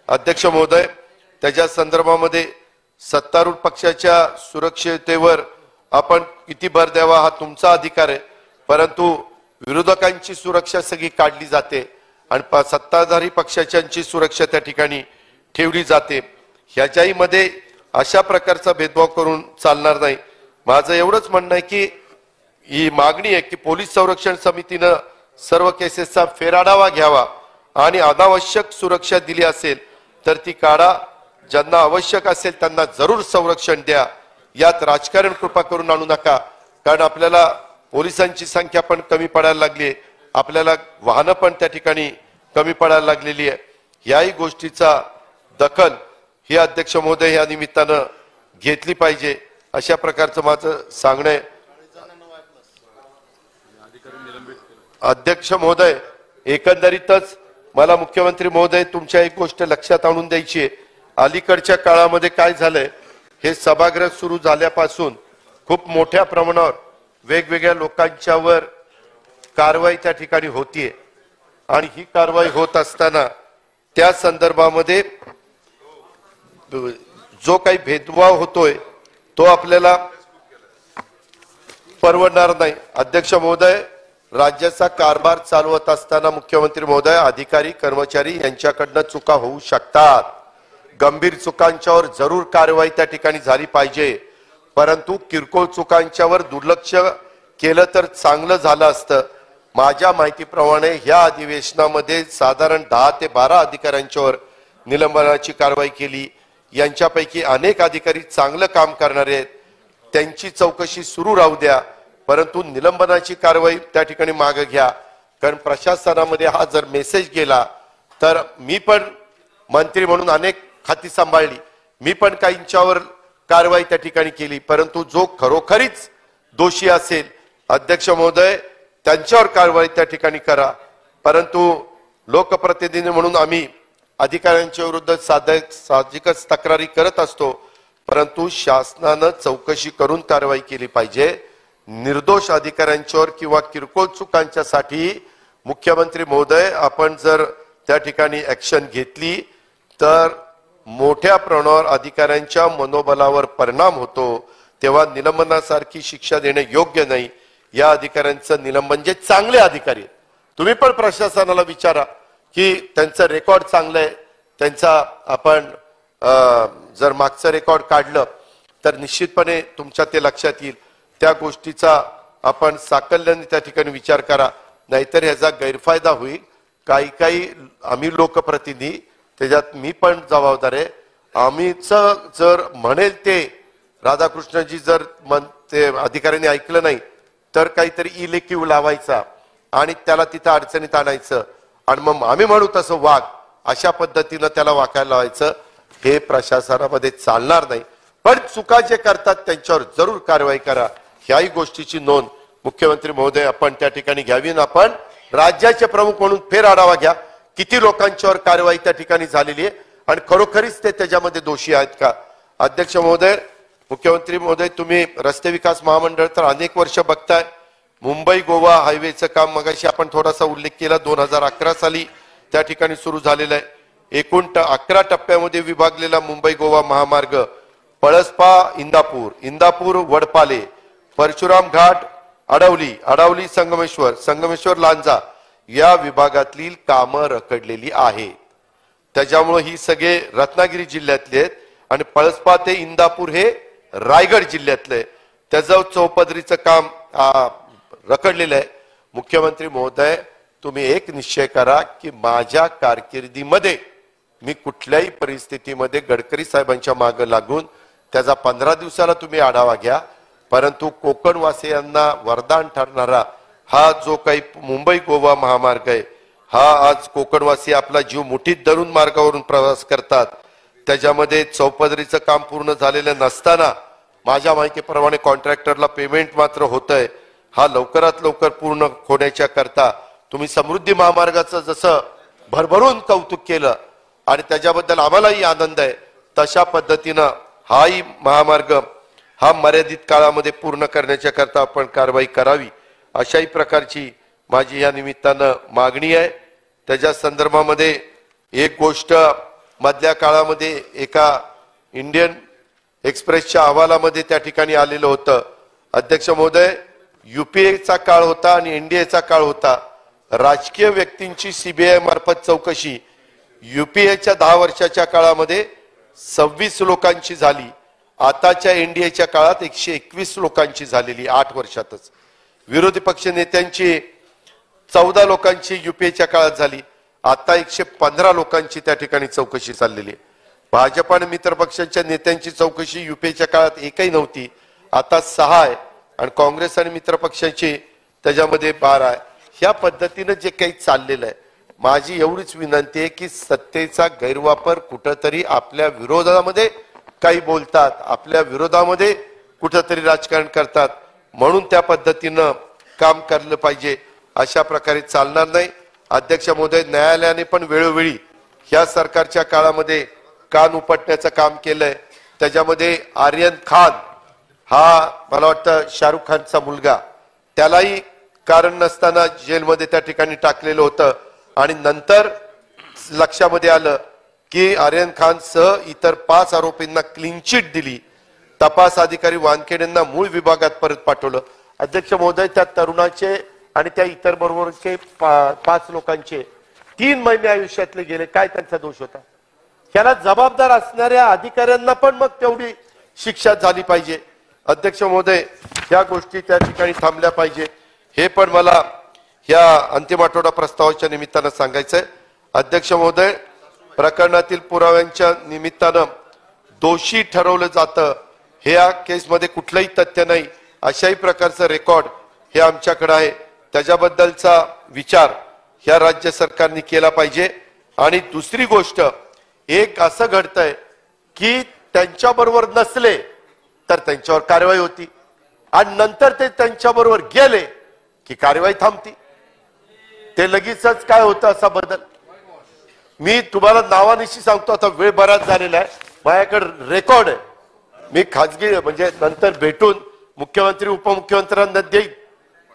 अध्यक्ष महोदय, त्याच्या संदर्भामध्ये सत्तारूढ पक्षाच्या सुरक्षिततेवर आपण किती भर द्यावा हा तुमचा अधिकार आहे, परंतु विरोधकांची सुरक्षा सगळी काढली जाते आणि सत्ताधारी पक्षाच्यांची सुरक्षा त्या ठिकाणी ठेवली जाते. ह्याच्याही मध्ये अशा प्रकारचा भेदभाव करून चालणार नाही. माझं एवढंच म्हणणं आहे की ही मागणी आहे की पोलीस संरक्षण समितीनं सर्व केसेसचा फेरआढावा घ्यावा आणि अनावश्यक सुरक्षा दिली असेल तर ती काढा. ज्यांना आवश्यक असेल त्यांना जरूर संरक्षण द्या. यात राजकारण कृपा करून आणू नका, कारण आपल्याला पोलिसांची संख्या पण कमी पडायला लागली आहे, आपल्याला वाहनं पण त्या ठिकाणी कमी पडायला लागलेली आहे. याही गोष्टीचा दखल ही अध्यक्ष महोदय या निमित्तानं घेतली पाहिजे, अशा प्रकारचं माझं सांगणं आहे. अध्यक्ष महोदय, एकंदरीतच मला मुख्यमंत्री महोदय तुमच्या एक गोष्ट लक्षात आणून द्यायची आहे. अलीकडच्या काळामध्ये काय झालंय, हे सभागृह सुरू झाल्यापासून खूप मोठ्या प्रमाणावर वेगवेगळ्या लोकांच्यावर कारवाई त्या ठिकाणी होतीये आणि ही कारवाई होत असताना त्या संदर्भामध्ये जो काही भेदभाव होतोय तो आपल्याला परवडणार नाही. अध्यक्ष महोदय, राज्याचा कारभार चालवत असताना मुख्यमंत्री महोदय, अधिकारी कर्मचारी यांच्याकडनं चुका होऊ शकतात. गंभीर चुकांच्यावर जरूर कारवाई त्या ठिकाणी झाली पाहिजे, परंतु किरकोळ चुकांच्यावर दुर्लक्ष केलं तर चांगलं झालं असतं. माझ्या माहितीप्रमाणे ह्या अधिवेशनामध्ये साधारण 10 ते 12 अधिकाऱ्यांच्यावर निलंबनाची कारवाई केली. यांच्यापैकी अनेक अधिकारी चांगलं काम करणारे आहेत, त्यांची चौकशी सुरू राहू द्या, परंतु निलंबनाची कारवाई त्या ठिकाणी मागे घ्या. कारण प्रशासनामध्ये हा जर मेसेज गेला तर मी पण मंत्री म्हणून अनेक खाती सांभाळली, मी पण काहींच्यावर कारवाई त्या ठिकाणी केली, परंतु जो खरोखरीच दोषी असेल अध्यक्ष महोदय त्यांच्यावर कारवाई त्या ठिकाणी करा. परंतु लोकप्रतिनिधी म्हणून आम्ही अधिकाऱ्यांच्या विरुद्ध साहजिकच तक्रारी करत असतो, परंतु शासनानं चौकशी करून कारवाई केली पाहिजे. निर्दोष अधिकाऱ्यांच्यावर किंवा किरकोळ चुकांच्यासाठी मुख्यमंत्री महोदय आपण जर त्या ठिकाणी ऍक्शन घेतली तर मोठ्या प्रमाणावर अधिकाऱ्यांच्या मनोबलावर परिणाम होतो. तेव्हा निलंबनासारखी शिक्षा देणे योग्य नाही. या अधिकाऱ्यांचं निलंबन, जे चांगले अधिकारी, तुम्ही पण प्रशासनाला विचारा की त्यांचं रेकॉर्ड चांगलं आहे, त्यांचा आपण जर मागचं रेकॉर्ड काढलं तर निश्चितपणे तुमच्या ते लक्षात येईल. त्या गोष्टीचा आपण साकल्याने त्या ठिकाणी विचार करा, नाहीतर ह्याचा गैरफायदा होईल. काही आम्ही लोकप्रतिनिधी, त्याच्यात मी पण जबाबदार आहे, आम्हीच जर म्हणेल ते राधाकृष्णजी जर ते अधिकाऱ्यांनी ऐकलं नाही तर काहीतरी इलेक्टिव्ह लावायचा आणि त्याला तिथं अडचणीत आणायचं आणि मग आम्ही म्हणू तसं वाग, अशा पद्धतीनं त्याला वाकायला लावायचं. हे प्रशासनामध्ये चालणार नाही. पण चुका जे करतात त्यांच्यावर जरूर कारवाई करा. ह्याही गोष्टीची नोंद मुख्यमंत्री महोदय आपण त्या ठिकाणी घ्यावी. आपण राज्याचे प्रमुख म्हणून फेर आढावा घ्या, किती लोकांच्यावर कारवाई त्या ठिकाणी झालेली आहे आणि खरोखरीच ते त्याच्यामध्ये दोषी आहेत का. अध्यक्ष महोदय, मुख्यमंत्री महोदय, तुम्ही रस्ते विकास महामंडळ तर अनेक वर्ष बघताय. मुंबई गोवा हायवेचं काम मगाशी आपण थोडासा उल्लेख केला, 2011 साली त्या ठिकाणी सुरू झालेलं आहे. एकूण 11 टप्प्यामध्ये विभागलेला मुंबई गोवा महामार्ग पळसपा इंदापूर, इंदापूर वडपाले, परशुराम घाट अडवली, अडवली संगमेश्वर, संगमेश्वर लांजा या विभागातली कामं रखडलेली आहेत. त्याच्यामुळे ही सगळे रत्नागिरी जिल्ह्यातले आहेत आणि पळसपा ते इंदापूर हे रायगड जिल्ह्यातले. त्याचं चौपदरीचं काम रखडलेलं आहे. मुख्यमंत्री महोदय, तुम्ही एक निश्चय करा की माझ्या कारकिर्दीमध्ये मी कुठल्याही परिस्थितीमध्ये गडकरी साहेबांच्या मागे लागून त्याचा 15 दिवसाला तुम्ही आढावा घ्या, परंतु कोकणवासियांना वरदान ठरणारा हा जो काही मुंबई गोवा महामार्ग आहे, हा आज कोकणवासी आपला जीव मुठीत धरून मार्गावरून प्रवास करतात. त्याच्यामध्ये चौपदरीचं काम पूर्ण झालेलं नसताना माझ्या माहितीप्रमाणे कॉन्ट्रॅक्टरला पेमेंट मात्र होतंय. हा लवकरात लवकर पूर्ण होण्याच्या करता तुम्ही समृद्धी महामार्गाचं जसं भरभरून कौतुक केलं आणि त्याच्याबद्दल आम्हालाही आनंद आहे, तशा पद्धतीनं हाही महामार्ग हा मर्यादित काळामध्ये पूर्ण करण्याच्या करता आपण कारवाई करावी, अशाही प्रकारची माझी या निमित्तानं मागणी आहे. त्याच्या संदर्भामध्ये एक गोष्ट मधल्या काळामध्ये एका इंडियन एक्सप्रेसच्या अहवालामध्ये त्या ठिकाणी आलेलं होतं. अध्यक्ष महोदय, युपीएचा काळ होता आणि एनडीएचा काळ होता. राजकीय व्यक्तींची सीबीआय मार्फत चौकशी युपीएच्या 10 वर्षाच्या काळामध्ये 26 लोकांची झाली. आताच्या एनडीएच्या काळात 121 लोकांची झालेली 8 वर्षातच. विरोधी पक्ष नेत्यांची 14 लोकांची युपीएच्या काळात झाली. आता 115 लोकांची त्या ठिकाणी चौकशी चाललेली आहे. भाजप आणि मित्र पक्षांच्या नेत्यांची चौकशी युपीएच्या काळात एकही नव्हती, आता 6 आहे आणि काँग्रेस आणि मित्र पक्षांची त्याच्यामध्ये 12 आहे. ह्या पद्धतीनं जे काही चाललेलं आहे, माझी एवढीच विनंती आहे की सत्तेचा गैरवापर कुठंतरी आपल्या विरोधामध्ये काही बोलतात, आपल्या विरोधामध्ये कुठंतरी राजकारण करतात, म्हणून त्या पद्धतीनं काम करलं पाहिजे. अशा प्रकारे चालणार नाही. अध्यक्ष महोदय, न्यायालयाने पण वेळोवेळी ह्या सरकारच्या काळामध्ये कान उपटण्याचं काम केलंय. त्याच्यामध्ये आर्यन खान हा मला वाटतं शाहरुख खानचा मुलगा, त्यालाही कारण नसताना जेलमध्ये त्या ठिकाणी टाकलेलं होतं आणि नंतर लक्षामध्ये आलं की आर्यन खान सह इतर 5 आरोपींना क्लीन चिट दिली. तपास अधिकारी वानखेडेंना मूळ विभागात परत पाठवलं. अध्यक्ष महोदय, त्या तरुणाचे आणि त्या इतर बरोबरचे 5 लोकांचे 3 महिने आयुष्यातले गेले. काय त्यांचा दोष होता? त्याला जबाबदार असणाऱ्या अधिकाऱ्यांना पण मग तेवढी शिक्षा झाली पाहिजे. अध्यक्ष महोदय, या गोष्टी त्या ठिकाणी थांबल्या पाहिजे, हे पण मला या अंतिम आठवडा प्रस्तावाच्या निमित्तानं सांगायचंय. अध्यक्ष महोदय, प्रकरणातील पुराव्यांच्या निमित्तानं दोषी ठरवलं जातं, हे या केसमध्ये कुठलंही तथ्य नाही, अशाही प्रकारचं रेकॉर्ड हे आमच्याकडे आहे. त्याच्याबद्दलचा विचार ह्या राज्य सरकारने केला पाहिजे. आणि दुसरी गोष्ट, एक असं घडतंय की त्यांच्याबरोबर नसले तर त्यांच्यावर कारवाई होती आणि नंतर ते त्यांच्याबरोबर गेले की कारवाई थांबती. ते लगेचच काय होतं असा बदल. मी तुम्हाला नावानिशी सांगतो, आता वेळ बराच झालेला आहे, माझ्याकडे रेकॉर्ड आहे. मी खाजगी म्हणजे नंतर भेटून मुख्यमंत्री उपमुख्यमंत्र्यांना देईल.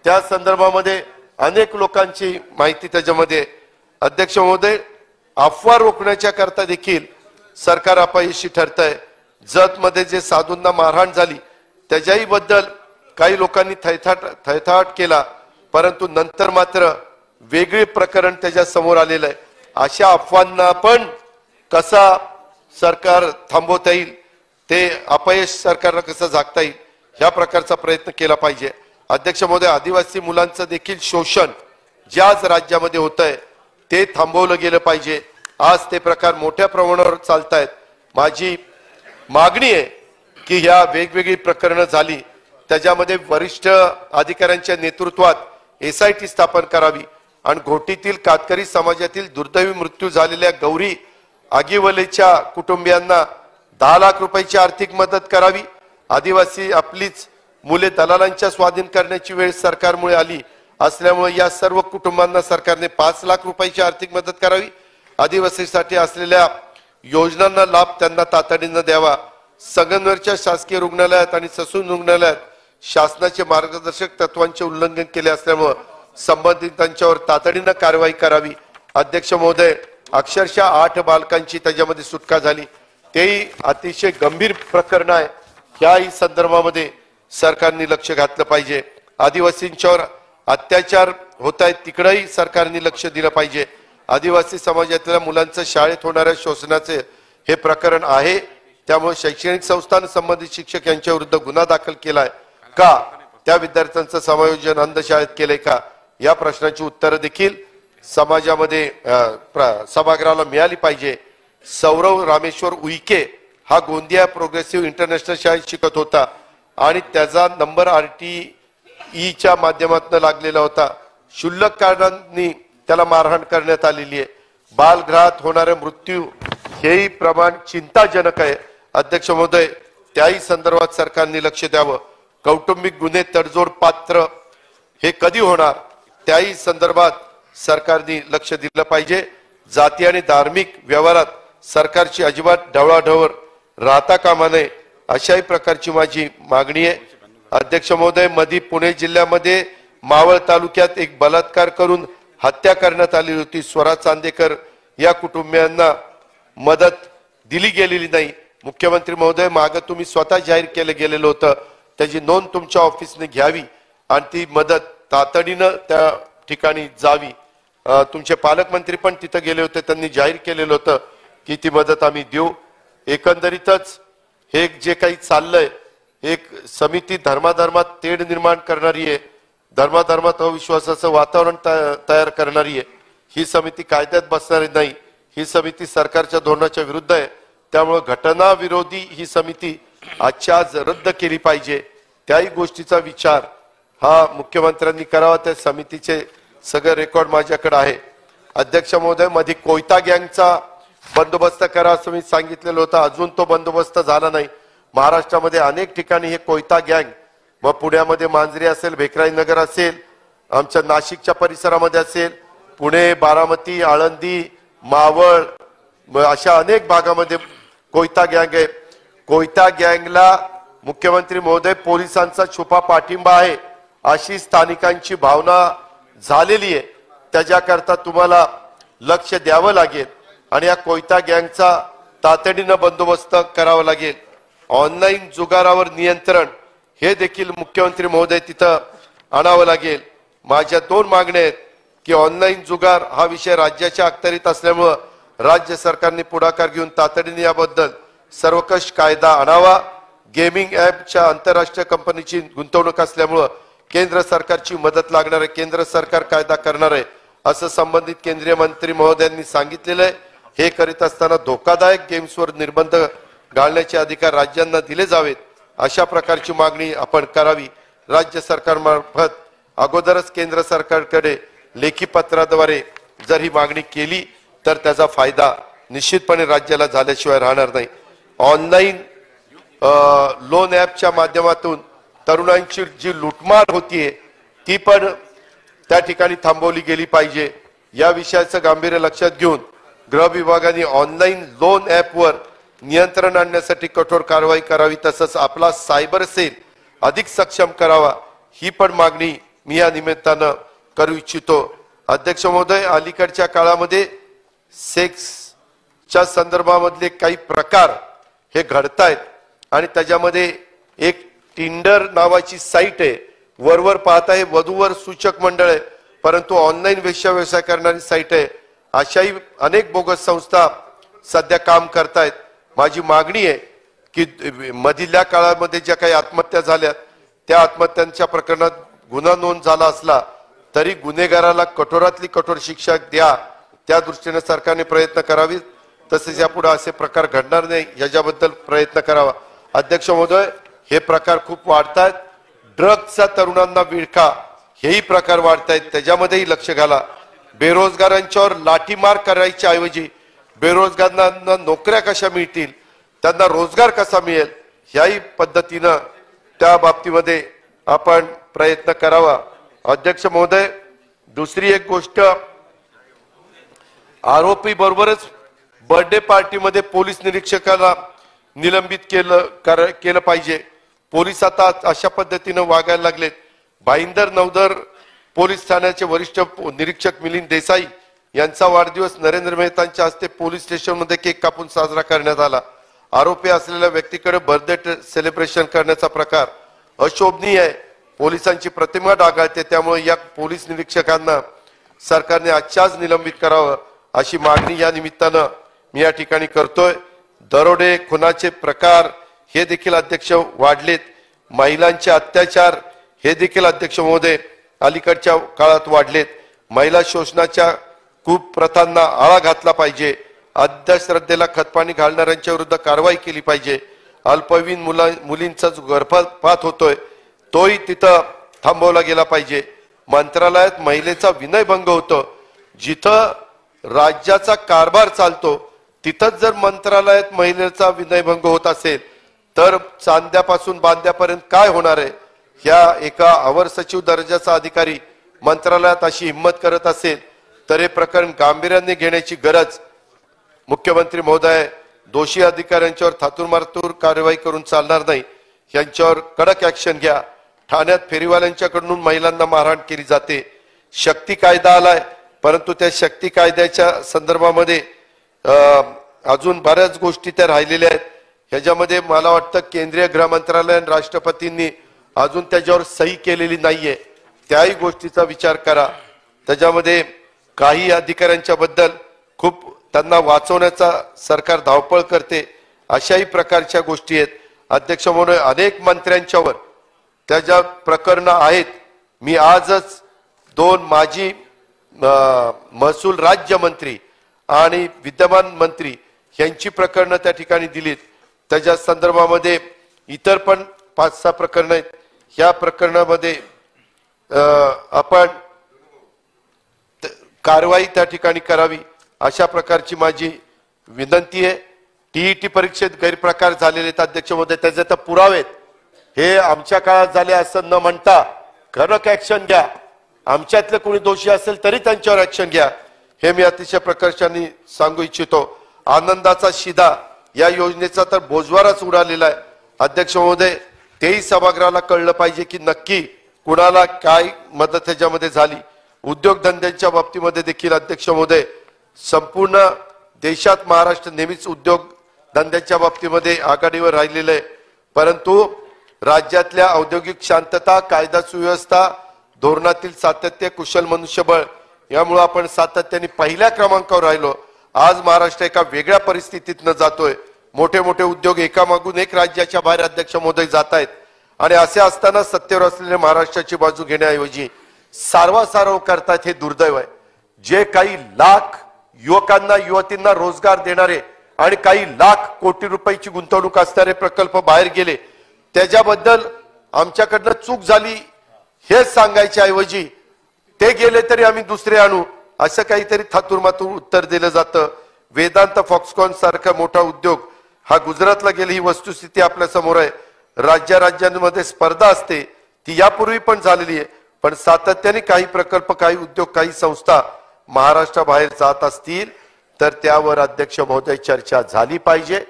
त्या संदर्भामध्ये अनेक लोकांची माहिती त्याच्यामध्ये. अध्यक्ष महोदय, अफवा रोखण्याच्या करता देखील सरकार अपयशी ठरतंय. जत मध्ये जे साधूंना मारहाण झाली त्याच्याही बद्दल काही लोकांनी थैथाट केला, परंतु नंतर मात्र वेगळे प्रकरण त्याच्या समोर आलेलं आहे. अशा अफवांना पण कसा सरकार थांबवता येईल, ते अपयश सरकारला कसं झाकता येईल, ह्या प्रकारचा प्रयत्न केला पाहिजे. अध्यक्ष महोदय, आदिवासी मुलांचं देखील शोषण ज्याच राज्यामध्ये होत आहे ते थांबवलं गेलं पाहिजे. आज ते प्रकार मोठ्या प्रमाणावर चालतायत. माझी मागणी आहे की ह्या वेगवेगळी प्रकरणं झाली त्याच्यामध्ये वरिष्ठ अधिकाऱ्यांच्या नेतृत्वात SIT स्थापन करावी आणि घोटीतील कातकरी समाजातील दुर्दैवी मृत्यू झालेल्या गौरी आगिवलेच्या कुटुंबियांना 10 लाख रुपयाची आर्थिक मदत करावी. आदिवासी आपलीच मुले दलालांच्या स्वाधीन करण्याची वेळ सरकारमुळे आली असल्यामुळे या सर्व कुटुंबांना सरकारने 5 लाख रुपयाची आर्थिक मदत करावी. आदिवासीसाठी असलेल्या योजनांना लाभ त्यांना तातडीनं द्यावा. संगमनेरच्या शासकीय रुग्णालयात आणि ससून रुग्णालयात शासनाचे मार्गदर्शक तत्वांचे उल्लंघन केले असल्यामुळे संबंधितांच्यावर तातडीनं कारवाई करावी. अध्यक्ष महोदय, अक्षरशः 8 बालकांची त्याच्यामध्ये सुटका झाली, तेही अतिशय गंभीर प्रकरण आहे. याही संदर्भामध्ये सरकारने लक्ष घातलं पाहिजे. आदिवासींच्यावर अत्याचार होत आहेत तिकडेही सरकारने लक्ष दिलं पाहिजे. आदिवासी समाजातल्या मुलांचं शाळेत होणाऱ्या शोषणाचे हे प्रकरण आहे, त्यामुळे शैक्षणिक संस्थान संबंधित शिक्षक यांच्या विरुद्ध गुन्हा दाखल केलाय का, त्या विद्यार्थ्यांचं समायोजन अंधशाळेत केलंय का, या प्रश्नाची उत्तरं देखील समाजामध्ये सभागृहाला मिळाली पाहिजे. सौरव रामेश्वर उईके हा गोंदिया प्रोग्रेसिव्ह इंटरनॅशनल शाळेत शिकत होता आणि त्याचा नंबर RTEच्या माध्यमातून लागलेला होता. क्षुल्लक कारणांनी त्याला मारहाण करण्यात आलेली आहे. बालगृहात होणारे मृत्यू हेही प्रमाण चिंताजनक आहे. अध्यक्ष महोदय, त्याही संदर्भात सरकारने लक्ष द्यावं. कौटुंबिक गुन्हे तडजोड पात्र हे कधी होणार त्याही संदर्भात सरकारने लक्ष दिलं पाहिजे. जाती आणि धार्मिक व्यवहारात सरकारची अजिबात ढवळाढवळ राहता कामा नये अशाही प्रकारची माझी मागणी आहे. अध्यक्ष महोदय, मधी पुणे जिल्ह्यामध्ये मावळ तालुक्यात एक बलात्कार करून हत्या करण्यात आली होती. स्वरा चांदेकर या कुटुंबियांना मदत दिली गेलेली नाही. मुख्यमंत्री महोदय, मागे तुम्ही स्वतः जाहीर केलं गेलेलं होतं, त्याची नोंद तुमच्या ऑफिसने घ्यावी आणि ती मदत तातडीनं त्या ठिकाणी जावी. तुमचे पालकमंत्री पण तिथं गेले होते, त्यांनी जाहीर केलेलं होतं की ती मदत आम्ही देऊ. एकंदरीतच हे जे काही चाललंय, एक समिती धर्माधर्मात तेढ निर्माण करणारी आहे, धर्माधर्मात अविश्वासाचं वातावरण तयार करणारी आहे. ही समिती कायद्यात बसणारी नाही. ही समिती सरकारच्या धोरणाच्या विरुद्ध आहे. त्यामुळे घटना विरोधी ही समिती आजच्या आज रद्द केली पाहिजे. त्याही गोष्टीचा विचार हा मुख्यमंत्र्यांनी करावा. त्या समितीचे सगळे रेकॉर्ड माझ्याकडे आहे. अध्यक्ष महोदय, मध्ये कोयता गँगचा बंदोबस्त करा असं मी सांगितलेलं होतं. अजून तो बंदोबस्त झाला नाही. महाराष्ट्रामध्ये अनेक ठिकाणी हे कोयता गँग, मग पुण्यामध्ये मांजरी असेल, भेकराई नगर असेल, आमच्या नाशिकच्या परिसरामध्ये असेल, पुणे, बारामती, आळंदी, मावळ अशा अनेक भागामध्ये कोयता गँग आहे. कोयता गँगला मुख्यमंत्री महोदय पोलिसांचा छुपा पाठिंबा आहे अशी स्थानिकांची भावना झालेली आहे. त्याच्याकरता तुम्हाला लक्ष द्यावं लागेल आणि या कोयता गँगचा तातडीनं बंदोबस्त करावा लागेल. ऑनलाईन जुगारावर नियंत्रण हे देखील मुख्यमंत्री महोदय तिथं आणावं लागेल. माझ्या दोन मागण्या आहेत की ऑनलाईन जुगार हा विषय राज्याच्या अखत्यारीत असल्यामुळं राज्य सरकारने पुढाकार घेऊन तातडीने याबद्दल सर्वकष कायदा आणावा. गेमिंग ॲपच्या आंतरराष्ट्रीय कंपनीची गुंतवणूक असल्यामुळं केंद्र सरकारची मदत लागणार आहे. केंद्र सरकार कायदा करणार आहे असं संबंधित केंद्रीय मंत्री महोदयांनी सांगितलेलं आहे. हे करीत असताना धोकादायक गेम्सवर निर्बंध घालण्याचे अधिकार राज्यांना दिले जावेत अशा प्रकारची मागणी आपण करावी. राज्य सरकारमार्फत अगोदरच केंद्र सरकारकडे लेखी पत्राद्वारे जर ही मागणी केली तर त्याचा फायदा निश्चितपणे राज्याला झाल्याशिवाय राहणार नाही. ऑनलाईन लोन ॲपच्या माध्यमातून तरुणांची जी लुटमार होतीये ती पण त्या ठिकाणी थांबवली गेली पाहिजे. या विषयाचं गांभीर्य लक्षात घेऊन गृह विभागाने ऑनलाईन लोन ॲपवर नियंत्रण आणण्यासाठी कठोर कारवाई करावी. तसंच आपला सायबर सेल अधिक सक्षम करावा ही पण मागणी मी या निमित्तानं करू इच्छितो. अध्यक्ष महोदय, अलीकडच्या काळामध्ये सेक्सच्या संदर्भामधले काही प्रकार हे घडतायत आणि त्याच्यामध्ये एक टिंडर नावाची साईट आहे. वरवर पाहता हे वधूवर सूचक मंडळ आहे, परंतु ऑनलाईन वेश्या व्यवसाय करणारी साईट आहे. अशाही अनेक बोगस संस्था सध्या काम करतायत. माझी मागणी आहे की मधील काळामध्ये ज्या काही आत्महत्या झाल्या त्या आत्महत्यांच्या प्रकरणात गुन्हा नोंद झाला असला तरी गुन्हेगाराला कठोरातली कठोर शिक्षा द्या. त्या दृष्टीने सरकारने प्रयत्न करावे. तसेच यापुढे असे प्रकार घडणार नाही याच्याबद्दल प्रयत्न करावा. अध्यक्ष महोदय, हे प्रकार खूप वाढतायत. ड्रग्जचा तरुणांना विळखा हेही प्रकार वाढतायत, त्याच्यामध्येही लक्ष घाला. बेरोजगारांच्यावर लाठीमार करायच्या ऐवजी बेरोजगारांना नोकऱ्या कशा मिळतील, त्यांना रोजगार कसा मिळेल ह्याही पद्धतीनं त्या बाबतीमध्ये आपण प्रयत्न करावा. अध्यक्ष महोदय, दुसरी एक गोष्ट, आरोपी बरोबरच बर्थडे पार्टीमध्ये पोलीस निरीक्षकाला निलंबित केलं पाहिजे. पोलीस आता अशा पद्धतीनं वागायला लागलेत. भाईंदर नवदर पोलीस ठाण्याचे वरिष्ठ निरीक्षक मिलिंद देसाई यांचा वाढदिवस नरेंद्र मेहतांच्या हस्ते पोलीस स्टेशनमध्ये केक कापून साजरा करण्यात आला. आरोपी असलेल्या व्यक्तीकडे बर्थडे सेलिब्रेशन करण्याचा प्रकार अशोभनीय आहे. पोलिसांची प्रतिमा डागाळते. त्यामुळे या पोलीस निरीक्षकांना सरकारने आजच्याच निलंबित करावं अशी मागणी या निमित्तानं मी या ठिकाणी करतोय. दरोडे, खुनाचे प्रकार हे देखील अध्यक्ष वाढलेत. महिलांचे अत्याचार हे देखील अध्यक्ष महोदय अलीकडच्या काळात वाढलेत. महिला शोषणाच्या कुप्रथांना आळा घातला पाहिजे. अंधश्रद्धेला खतपाणी घालणाऱ्यांच्या विरुद्ध कारवाई केली पाहिजे. अल्पवयीन मुलींचा जो गर्भपात होतोय तोही तिथं थांबवला गेला पाहिजे. मंत्रालयात महिलेचा विनयभंग होतो. जिथं राज्याचा कारभार चालतो तिथंच जर मंत्रालयात महिलेचा विनयभंग होत असेल तर चांद्यापासून बांद्यापर्यंत काय होणार आहे, ह्या एका अवर सचिव दर्जाचा अधिकारी मंत्रालयात अशी हिंमत करत असेल तर हे प्रकरण गांभीर्याने घेण्याची गरज मुख्यमंत्री महोदय, दोषी अधिकाऱ्यांच्यावर थातूरमातूर कारवाई करून चालणार नाही, यांच्यावर कडक ऍक्शन घ्या. ठाण्यात फेरीवाल्यांच्याकडून महिलांना मारहाण केली जाते. शक्ती कायदा आलाय, परंतु त्या शक्ती कायद्याच्या संदर्भामध्ये अजून बऱ्याच गोष्टी त्या राहिलेल्या आहेत. ह्याच्यामध्ये मला वाटतं केंद्रीय गृह मंत्रालय आणि राष्ट्रपतींनी अजून त्याच्यावर सही केलेली नाहीये. त्याही गोष्टीचा विचार करा. त्याच्यामध्ये काही अधिकाऱ्यांच्या बद्दल खूप त्यांना वाचवण्याचा सरकार धावपळ करते, अशाही प्रकारच्या गोष्टी आहेत. अध्यक्ष महोदय, अनेक मंत्र्यांच्यावर त्याच्या प्रकरणं आहेत. मी आजच 2 माजी महसूल राज्यमंत्री आणि विद्यमान मंत्री यांची प्रकरणं त्या ठिकाणी दिलीत. त्याच्या संदर्भामध्ये इतर पण 5-6 प्रकरणं आहेत. ह्या प्रकरणामध्ये आपण कारवाई त्या ठिकाणी करावी अशा प्रकारची माझी विनंती आहे. टीईटी परीक्षेत गैरप्रकार झालेले आहेत अध्यक्ष महोदय, त्याचे तर पुरावे आहेत. हे आमच्या काळात झाले असं न म्हणता कडक ऍक्शन घ्या. आमच्यातले कोणी दोषी असेल तरी त्यांच्यावर ऍक्शन घ्या, हे मी अतिशय प्रकर्षाने सांगू इच्छितो. आनंदाचा शिधा या योजनेचा तर बोजवाराच उडालेला आहे अध्यक्ष महोदय. तेही सभागृहाला कळलं पाहिजे की नक्की कुणाला काय मदत ह्याच्यामध्ये झाली. उद्योगधंद्यांच्या बाबतीमध्ये देखील अध्यक्ष महोदय, संपूर्ण देशात महाराष्ट्र नेहमीच उद्योग धंद्याच्या बाबतीमध्ये आघाडीवर राहिलेलं आहे, परंतु राज्यातल्या औद्योगिक शांतता, कायदा सुव्यवस्था, धोरणातील सातत्य, कुशल मनुष्यबळ यामुळे आपण सातत्याने पहिल्या क्रमांकावर राहिलो. आज महाराष्ट्र एका वेगळ्या परिस्थितीतनं जातोय. मोठे मोठे उद्योग एकामागून एक राज्याच्या बाहेर अध्यक्ष महोदय जात आहेत आणि असे असताना सत्तेवर असलेल्या महाराष्ट्राची बाजू घेण्याऐवजी सारवासारव करतात, हे दुर्दैव आहे. जे काही लाख युवकांना युवतींना रोजगार देणारे आणि काही लाख कोटी रुपयाची गुंतवणूक असणारे प्रकल्प बाहेर गेले, त्याच्याबद्दल आमच्याकडनं चूक झाली हे सांगायच्या ऐवजी ते गेले तरी आम्ही दुसरे आणू असं काहीतरी थातूरमातूर उत्तर दिलं जातं. वेदांत, फॉक्सकॉन सारखा मोठा उद्योग हा गुजरातला गेली, ही वस्तुस्थिती आपल्या समोर आहे. राज्यांमध्ये स्पर्धा असते, ती यापूर्वी पण झालेली आहे, पण सातत्याने काही प्रकल्प, काही उद्योग, काही संस्था महाराष्ट्राबाहेर जात असतील तर त्यावर अध्यक्ष महोदय चर्चा झाली पाहिजे.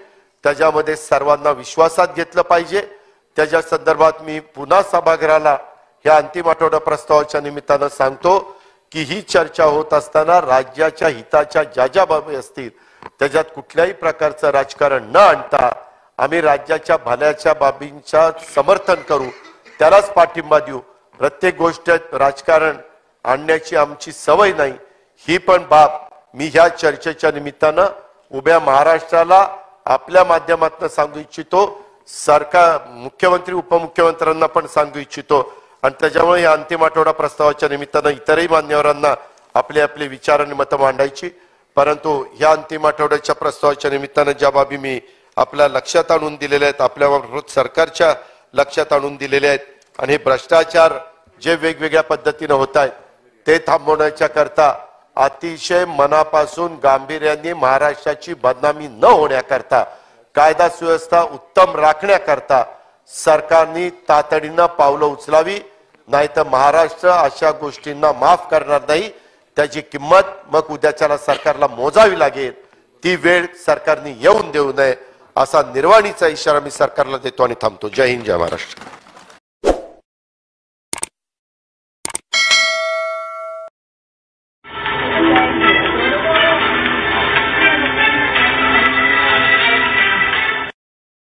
त्याच्यामध्ये सर्वांना विश्वासात घेतलं पाहिजे. त्याच्या संदर्भात मी पुन्हा सभागृहाला या अंतिम आठवडा प्रस्तावाच्या निमित्तानं सांगतो की ही चर्चा होत असताना राज्याच्या हिताच्या ज्या ज्या बाबी असतील त्याच्यात कुठल्याही प्रकारचं राजकारण न आणता आम्ही राज्याच्या भल्याच्या बाबींचा समर्थन करू, त्यालाच पाठिंबा देऊ. प्रत्येक गोष्टीत राजकारण आणण्याची आमची सवय नाही. ही पण बाब मी ह्या चर्चेच्या निमित्तानं उभ्या महाराष्ट्राला आपल्या माध्यमातून सांगू इच्छितो. सरकार, मुख्यमंत्री, उपमुख्यमंत्र्यांना पण सांगू इच्छितो आणि त्याच्यामुळे या अंतिम आठवडा प्रस्तावाच्या निमित्तानं इतरही मान्यवरांना आपले आपले विचार आणि मतं मांडायची. परंतु ह्या अंतिम आठवड्याच्या प्रस्तावाच्या निमित्तानं ज्या बाबी मी आपल्या लक्षात आणून दिलेल्या आहेत, आपल्या सरकारच्या लक्षात आणून दिलेल्या आहेत आणि हे भ्रष्टाचार जे वेगवेगळ्या पद्धतीने होत आहेत ते थांबवण्याच्या करता अतिशय मनापासून गांभीर्याने महाराष्ट्राची बदनामी न होण्याकरता, कायदा सुव्यवस्था उत्तम राखण्याकरता सरकारने तातडीनं पावलं उचलावी, नाहीतर महाराष्ट्र अशा गोष्टींना माफ करणार नाही. त्याची किंमत मग उद्याच्याला सरकारला मोजावी लागेल. ती वेळ सरकारने येऊन देऊ नये असा निर्वाणीचा इशारा मी सरकारला देतो आणि थांबतो. जय हिंद, जय महाराष्ट्र.